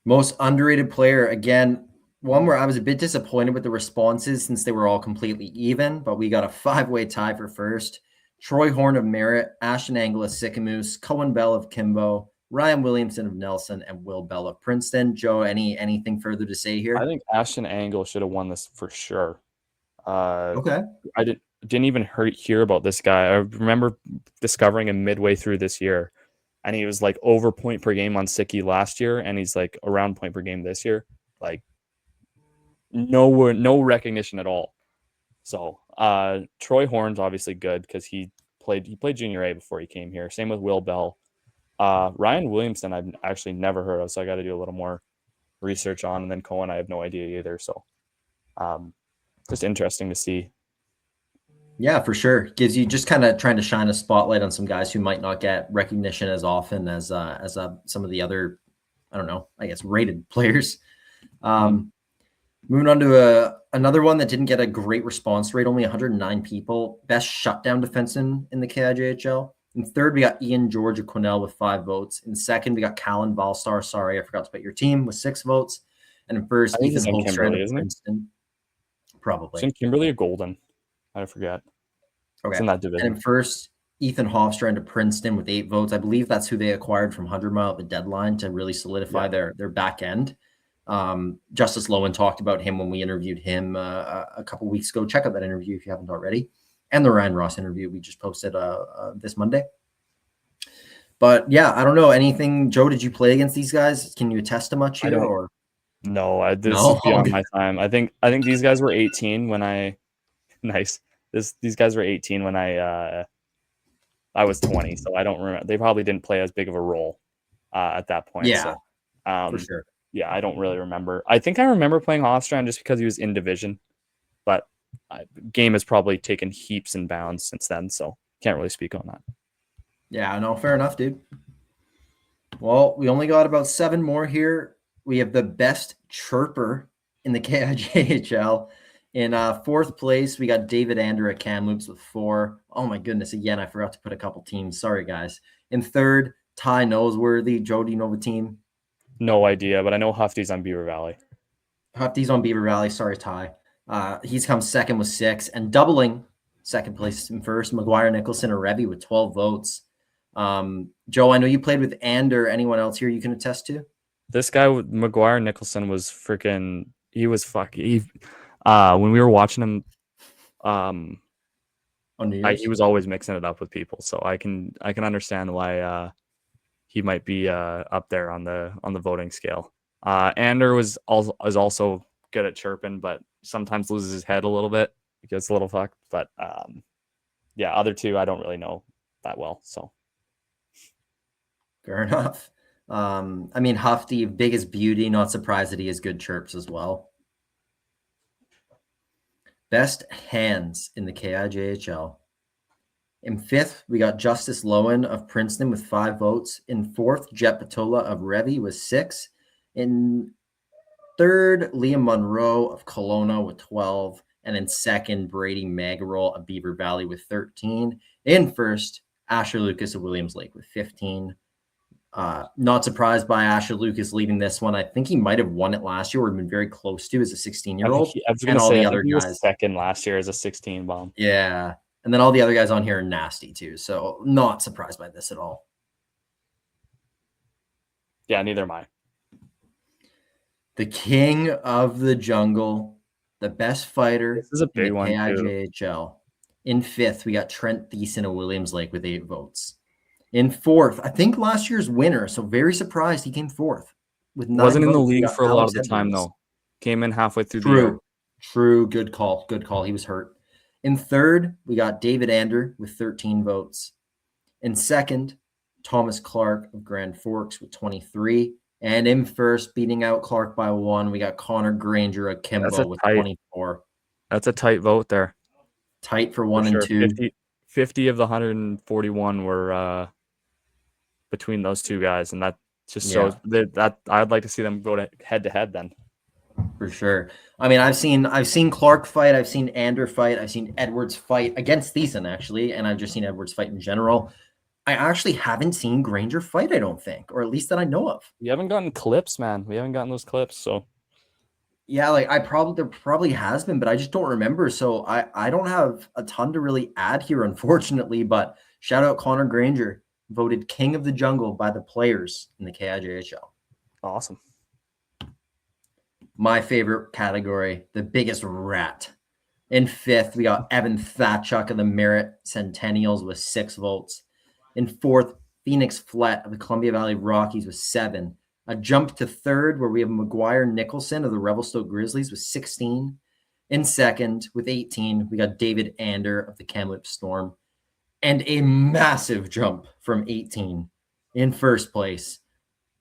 [SPEAKER 1] Most underrated player, again, one where I was a bit disappointed with the responses since they were all completely even, but we got a 5-way tie for first. Troy Horn of Merritt, Ashton Angle of Sycamoose, Cohen Bell of Kimbo, Ryan Williamson of Nelson, and Will Bell of Princeton. Joe, anything further to say here?
[SPEAKER 2] I think Ashton Angle should have won this for sure.
[SPEAKER 1] Okay.
[SPEAKER 2] I didn't even hear about this guy. I remember discovering him midway through this year, and he was like over point per game on Sicky last year, and he's like around point per game this year. Like no recognition at all. So Troy Horn's obviously good because he played junior A before he came here. Same with Will Bell. Ryan Williamson I've actually never heard of, so I got to do a little more research on. And then Cohen I have no idea either. So just interesting to see.
[SPEAKER 1] Yeah, for sure. Gives you just kind of trying to shine a spotlight on some guys who might not get recognition as often as some of the other, I don't know, I guess rated players. Moving on to another one that didn't get a great response rate, only 109 people. Best shutdown defenseman in the KIJHL. In third, we got Ian George of Quesnel with 5 votes. In second, we got Callan Valstar. Sorry, I forgot to put your team with 6 votes. And in first, Ethan Holmstrand of Princeton. Probably.
[SPEAKER 2] Isn't Kimberly a Golden? I forget.
[SPEAKER 1] Okay.
[SPEAKER 2] It's in that division.
[SPEAKER 1] And in first, Ethan Hofstrand of Princeton with 8 votes. I believe that's who they acquired from 100 Mile at the deadline to really solidify their back end. Justice Lowen talked about him when we interviewed him a couple weeks ago. Check out that interview if you haven't already. And the Ryan Ross interview we just posted this Monday. But yeah, I don't know anything. Joe, did you play against these guys? Can you attest to much here? Or
[SPEAKER 2] no, this is beyond my time. I think these guys were 18 when I these guys were 18 when I was 20, so I don't remember. They probably didn't play as big of a role at that point.
[SPEAKER 1] Yeah,
[SPEAKER 2] so,
[SPEAKER 1] for sure.
[SPEAKER 2] Yeah, I don't really remember. I think I remember playing Hofstrand just because he was in division, but game has probably taken heaps and bounds since then, so can't really speak on that.
[SPEAKER 1] Yeah, no, fair enough, dude. Well, we only got about 7 more here. We have the best chirper in the KIJHL. In fourth place, we got David Ander at Kamloops with 4. Oh my goodness, again, I forgot to put a couple teams. Sorry, guys. In third, Ty Noseworthy. Joe, do you know the team?
[SPEAKER 2] No idea, but I know Hufty's on Beaver Valley.
[SPEAKER 1] Hufty's on Beaver Valley. Sorry, Ty. He's come second with 6, and doubling second place and first, McGuire Nicholson or Revy with 12 votes. Joe, I know you played with Ander. Anyone else here you can attest to?
[SPEAKER 2] This guy, McGuire Nicholson, was freaking. He was fucking. When we were watching him,
[SPEAKER 1] On New Year's?
[SPEAKER 2] he was always mixing it up with people. So I can understand why he might be up there on the voting scale. Ander is also good at chirping, but sometimes loses his head a little bit. He gets a little fucked. But yeah, other two I don't really know that well. So
[SPEAKER 1] fair enough. I mean, Hufty, biggest beauty. Not surprised that he has good chirps as well. Best hands in the KIJHL. In fifth, we got Justice Lowen of Princeton with 5 votes. In fourth, Jet Patola of Revy with 6. In third, Liam Monroe of Kelowna with 12. And in second, Brady Magarol of Beaver Valley with 13. In first, Asher Lucas of Williams Lake with 15. Not surprised by Asher Lucas leading this one. I think he might have won it last year or been very close to as a 16-year-old.
[SPEAKER 2] I was going to say, I think he was second last year as a 16 bomb.
[SPEAKER 1] Yeah. And then all the other guys on here are nasty too. So not surprised by this at all.
[SPEAKER 2] Yeah, neither am I.
[SPEAKER 1] The king of the jungle, the best fighter
[SPEAKER 2] this is a big one,
[SPEAKER 1] KIJHL. In fifth, we got Trent Thiessen of Williams Lake with 8 votes. In fourth, I think last year's winner, so very surprised he came fourth. With 9
[SPEAKER 2] Wasn't
[SPEAKER 1] votes,
[SPEAKER 2] in the league for a lot of the time, though. Came in halfway through the year.
[SPEAKER 1] True. Good call. He was hurt. In third, we got David Ander with 13 votes. In second, Thomas Clark of Grand Forks with 23. And in first, beating out Clark by 1, we got Connor Granger of Kimbo with 24.
[SPEAKER 2] That's a tight vote there.
[SPEAKER 1] Tight for 1 and 2.
[SPEAKER 2] 50 of the 141 were between those two guys, and that just shows that I'd like to see them go head to head then.
[SPEAKER 1] For sure. I mean, I've seen Clark fight, I've seen Ander fight, I've seen Edwards fight against Thiessen actually, and I've just seen Edwards fight in general. I actually haven't seen Granger fight, I don't think, or at least that I know of.
[SPEAKER 2] We haven't gotten clips, man. We haven't gotten those clips, so
[SPEAKER 1] yeah, like there probably has been, but I just don't remember. So I don't have a ton to really add here, unfortunately. But shout out Connor Granger, voted king of the jungle by the players in the KIJHL.
[SPEAKER 2] Awesome.
[SPEAKER 1] My favorite category, the biggest rat. In fifth, we got Evan Thatchuk of the Merritt Centennials with 6 votes. In fourth, Phoenix Flett of the Columbia Valley Rockies with 7. A jump to third where we have McGuire Nicholson of the Revelstoke Grizzlies with 16. In second, with 18, we got David Ander of the Kamloops Storm. And a massive jump from 18 in first place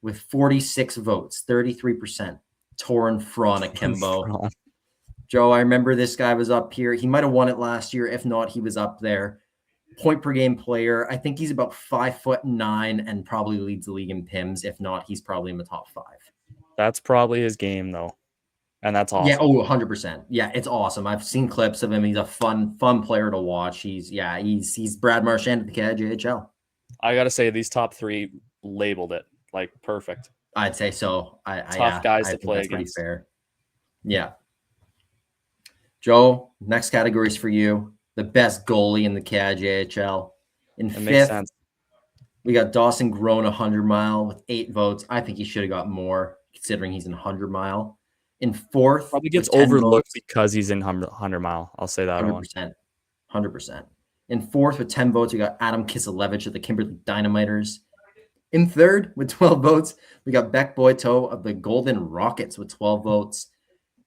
[SPEAKER 1] with 46 votes, 33%. Torin Fraun at Kimbo. Joe, I remember this guy was up here. He might have won it last year. If not, he was up there. Point per game player. I think he's about 5'9" and probably leads the league in PIMS. If not, he's probably in the top 5.
[SPEAKER 2] That's probably his game, though. And that's awesome.
[SPEAKER 1] Yeah, 100%. Yeah, it's awesome. I've seen clips of him. He's a fun player to watch. He's Brad Marchand at the KIJHL.
[SPEAKER 2] I got to say, these top 3 labeled it like perfect.
[SPEAKER 1] I'd say so.
[SPEAKER 2] Tough guys to play against.
[SPEAKER 1] Pretty fair. Yeah. Joe, next category is for you. The best goalie in the KIJHL. In fifth, we got Dawson Grown 100 Mile with 8 votes. I think he should have got more considering he's in 100 Mile. In fourth,
[SPEAKER 2] probably gets overlooked because he's in 100 Mile. I'll say that
[SPEAKER 1] 100%. In fourth with 10 votes, we got Adam Kiselevich of the Kimberley Dynamiters. In third with 12 votes, we got Beck Boyto of the Golden Rockets with 12 votes.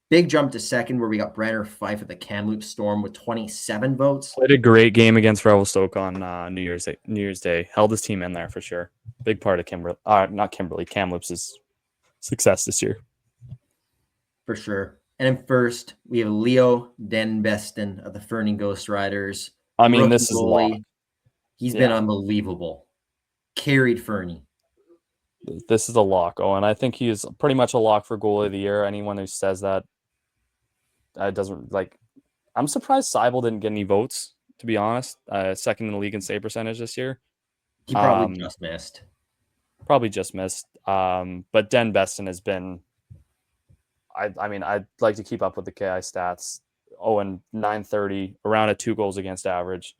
[SPEAKER 1] Big jump to second where we got Branner Fife of the Kamloops Storm with 27 votes.
[SPEAKER 2] Played a great game against Revelstoke on New Year's Day. Held his team in there for sure. Big part of Kamloops' success this year.
[SPEAKER 1] For sure. And in first, we have Leo Denbeston of the Fernie Ghost Riders.
[SPEAKER 2] I mean, this is a lock.
[SPEAKER 1] He's been unbelievable. Carried Fernie.
[SPEAKER 2] This is a lock, Owen. I think he is pretty much a lock for goalie of the year. Anyone who says that, doesn't like. I'm surprised Seibel didn't get any votes, to be honest. Second in the league in save percentage this year.
[SPEAKER 1] He probably just missed.
[SPEAKER 2] Probably just missed. But Den Beston has been. I mean, I'd like to keep up with the KI stats. Owen 930, around a 2 goals against average.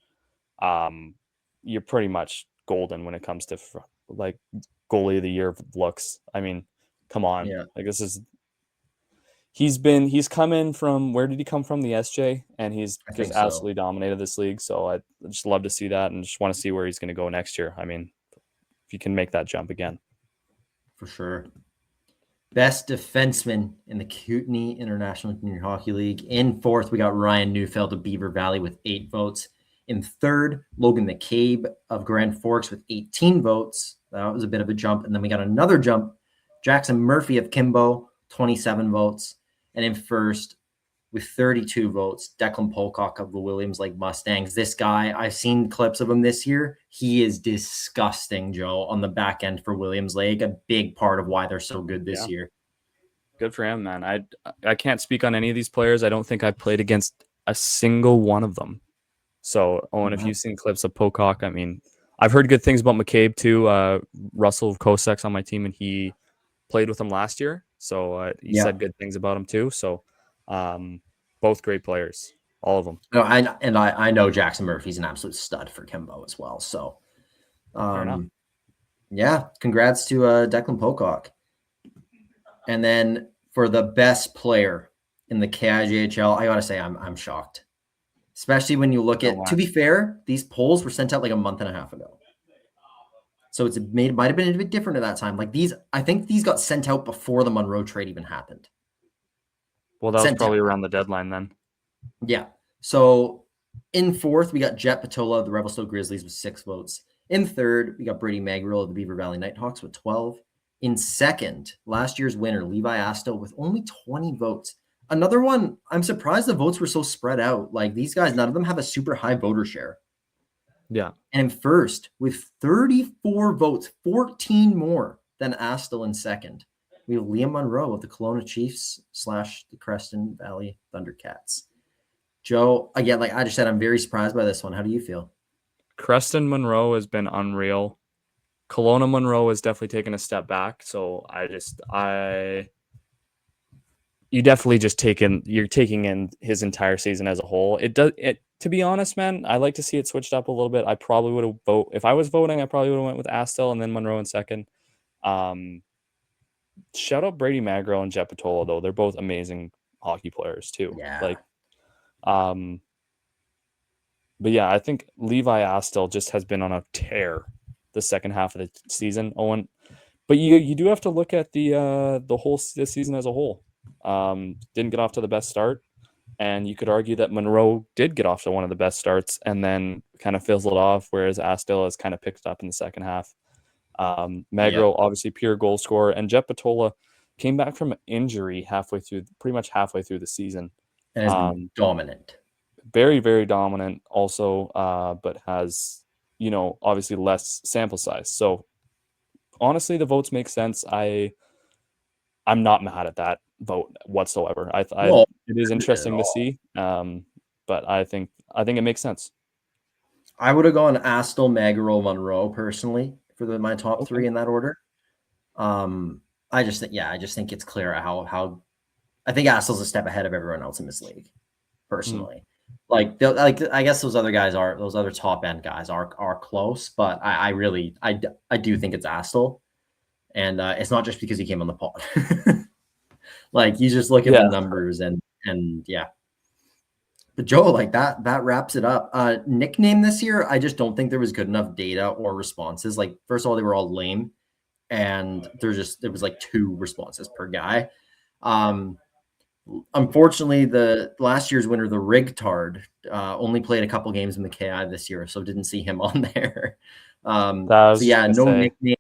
[SPEAKER 2] You're pretty much golden when it comes to like goalie of the year looks. I mean, come on.
[SPEAKER 1] Yeah.
[SPEAKER 2] Like this is. He's come in from, where did he come from? The SJ, and he's just absolutely dominated this league. So I just love to see that, and just want to see where he's going to go next year. I mean, if you can make that jump again.
[SPEAKER 1] For sure. Best defenseman in the Kootenay International Junior Hockey League. In fourth, we got Ryan Neufeld of Beaver Valley with 8 votes. In third, Logan McCabe of Grand Forks with 18 votes. That was a bit of a jump. And then we got another jump. Jackson Murphy of Kimbo, 27 votes. And in first, with 32 votes, Declan Polcock of the Williams Lake Mustangs. This guy, I've seen clips of him this year. He is disgusting, Joe, on the back end for Williams Lake. A big part of why they're so good this year.
[SPEAKER 2] Good for him, man. I can't speak on any of these players. I don't think I played against a single one of them. So, Owen, if you've seen clips of Pocock, I mean, I've heard good things about McCabe too. Russell Kosak's on my team, and he played with him last year. So he said good things about him too. So both great players, all of them.
[SPEAKER 1] No, I know Jackson Murphy's an absolute stud for Kimbo as well. So, yeah, congrats to Declan Pocock. And then for the best player in the KIJHL, I gotta say I'm shocked, especially when you look at. To be fair, these polls were sent out like a month and a half ago, so might have been a bit different at that time. Like I think these got sent out before the Monroe trade even happened.
[SPEAKER 2] Well, that was probably around the deadline then.
[SPEAKER 1] Yeah. So in fourth, we got Jet Patola of the Revelstoke Grizzlies with 6 votes. In third, we got Brady Magrill of the Beaver Valley Nighthawks with 12. In second, last year's winner, Levi Asto, with only 20 votes. Another one, I'm surprised the votes were so spread out. Like these guys, none of them have a super high voter share.
[SPEAKER 2] Yeah.
[SPEAKER 1] And in first, with 34 votes, 14 more than Asto in second, we have Liam Monroe of the Kelowna Chiefs / the Creston Valley Thundercats. Joe, again, like I just said, I'm very surprised by this one. How do you feel?
[SPEAKER 2] Creston Monroe has been unreal. Kelowna Monroe has definitely taken a step back. So you definitely you're taking in his entire season as a whole. To be honest, man, I like to see it switched up a little bit. I probably would have if I was voting, I probably would have went with Astel and then Monroe in second. Shout out Brady Magro and Jet Patola, though. They're both amazing hockey players too.
[SPEAKER 1] Yeah.
[SPEAKER 2] But yeah, I think Levi Astel just has been on a tear the second half of the season, Owen. But you do have to look at the whole this season as a whole. Didn't get off to the best start, and you could argue that Monroe did get off to one of the best starts and then kind of fizzled off, whereas Astel has kind of picked up in the second half. Magro, obviously pure goal scorer, and Jet Patola came back from an injury pretty much halfway through the season.
[SPEAKER 1] And has been dominant.
[SPEAKER 2] Very, very dominant also, but has, obviously less sample size. So honestly, the votes make sense. I'm not mad at that vote whatsoever. It is interesting to see, but I think it makes sense.
[SPEAKER 1] I would have gone Astel, Magro, Monroe personally for my top 3 in that order. I just think it's clear how I think Astel's a step ahead of everyone else in this league, personally. Like I guess those other top end guys are close, but I do think it's Astel, and it's not just because he came on the pod. Like you just look at the numbers and yeah. But Joe, like that wraps it up. Nickname this year, I just don't think there was good enough data or responses. Like first of all, they were all lame, and there was like 2 responses per guy. Unfortunately, the last year's winner, the Rigtard, only played a couple games in the KI this year, so didn't see him on there. No nickname.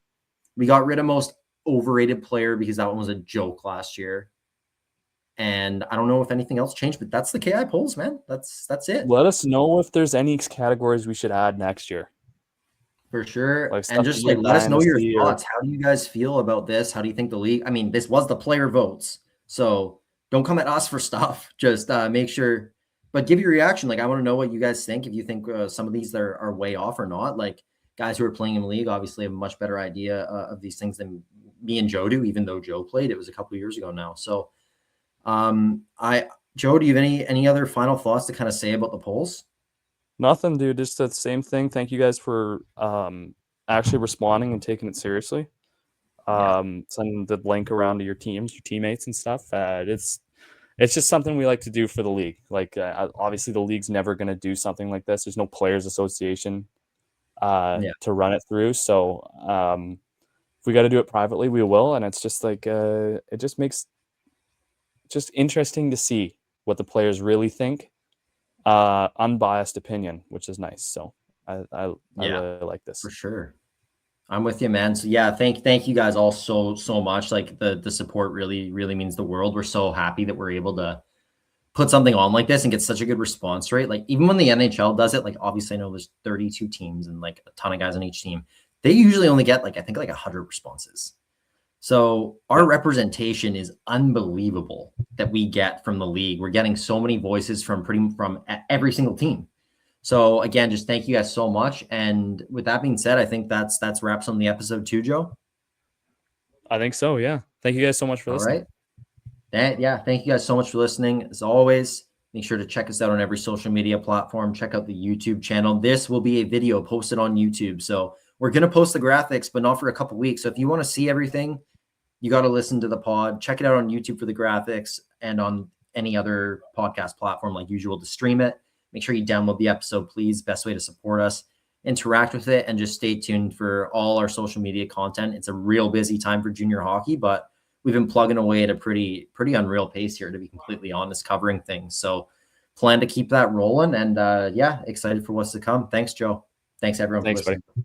[SPEAKER 1] We got rid of most overrated player because that one was a joke last year. And I don't know if anything else changed, but that's the KI polls, man. That's it.
[SPEAKER 2] Let us know if there's any categories we should add next year.
[SPEAKER 1] For sure. And just let us know your thoughts. How do you guys feel about this? How do you think the league? I mean, this was the player votes. So don't come at us for stuff. Just make sure, but give your reaction. Like, I want to know what you guys think. If you think some of these are way off or not. Like, guys who are playing in the league obviously have a much better idea of these things than me and Joe do, even though Joe played. It was a couple of years ago now. So Joe, do you have any other final thoughts to kind of say about the polls?
[SPEAKER 2] Nothing, dude. Just the same thing. Thank you guys for actually responding and taking it seriously. Sending the link around to your teams, your teammates, and stuff. It's just something we like to do for the league. Like, obviously, the league's never going to do something like this. There's no players' association to run it through. So if we got to do it privately, we will. And it's just like it just makes just interesting to see what the players really think. Unbiased opinion, which is nice. So I really like this.
[SPEAKER 1] For sure. I'm with you, man. So yeah, thank you guys all so much. Like the support really means the world. We're so happy that we're able to put something on like this and get such a good response rate. Like even when the NHL does it, like obviously I know there's 32 teams and like a ton of guys on each team. They usually only get like I think like 100 responses. So our representation is unbelievable that we get from the league. We're getting so many voices from every single team. So again, just thank you guys so much. And with that being said, I think that's wraps on the episode too, Joe.
[SPEAKER 2] I think so. Yeah. Thank you guys so much for listening.
[SPEAKER 1] All right. Yeah. Thank you guys so much for listening. As always, make sure to check us out on every social media platform. Check out the YouTube channel. This will be a video posted on YouTube. So we're going to post the graphics, but not for a couple weeks. So if you want to see everything, you got to listen to the pod. Check it out on YouTube for the graphics and on any other podcast platform like usual to stream it. Make sure you download the episode, please. Best way to support us. Interact with it and just stay tuned for all our social media content. It's a real busy time for junior hockey, but we've been plugging away at a pretty unreal pace here, to be completely honest, covering things. So plan to keep that rolling and excited for what's to come. Thanks, Joe. Thanks everyone for listening.
[SPEAKER 2] Buddy.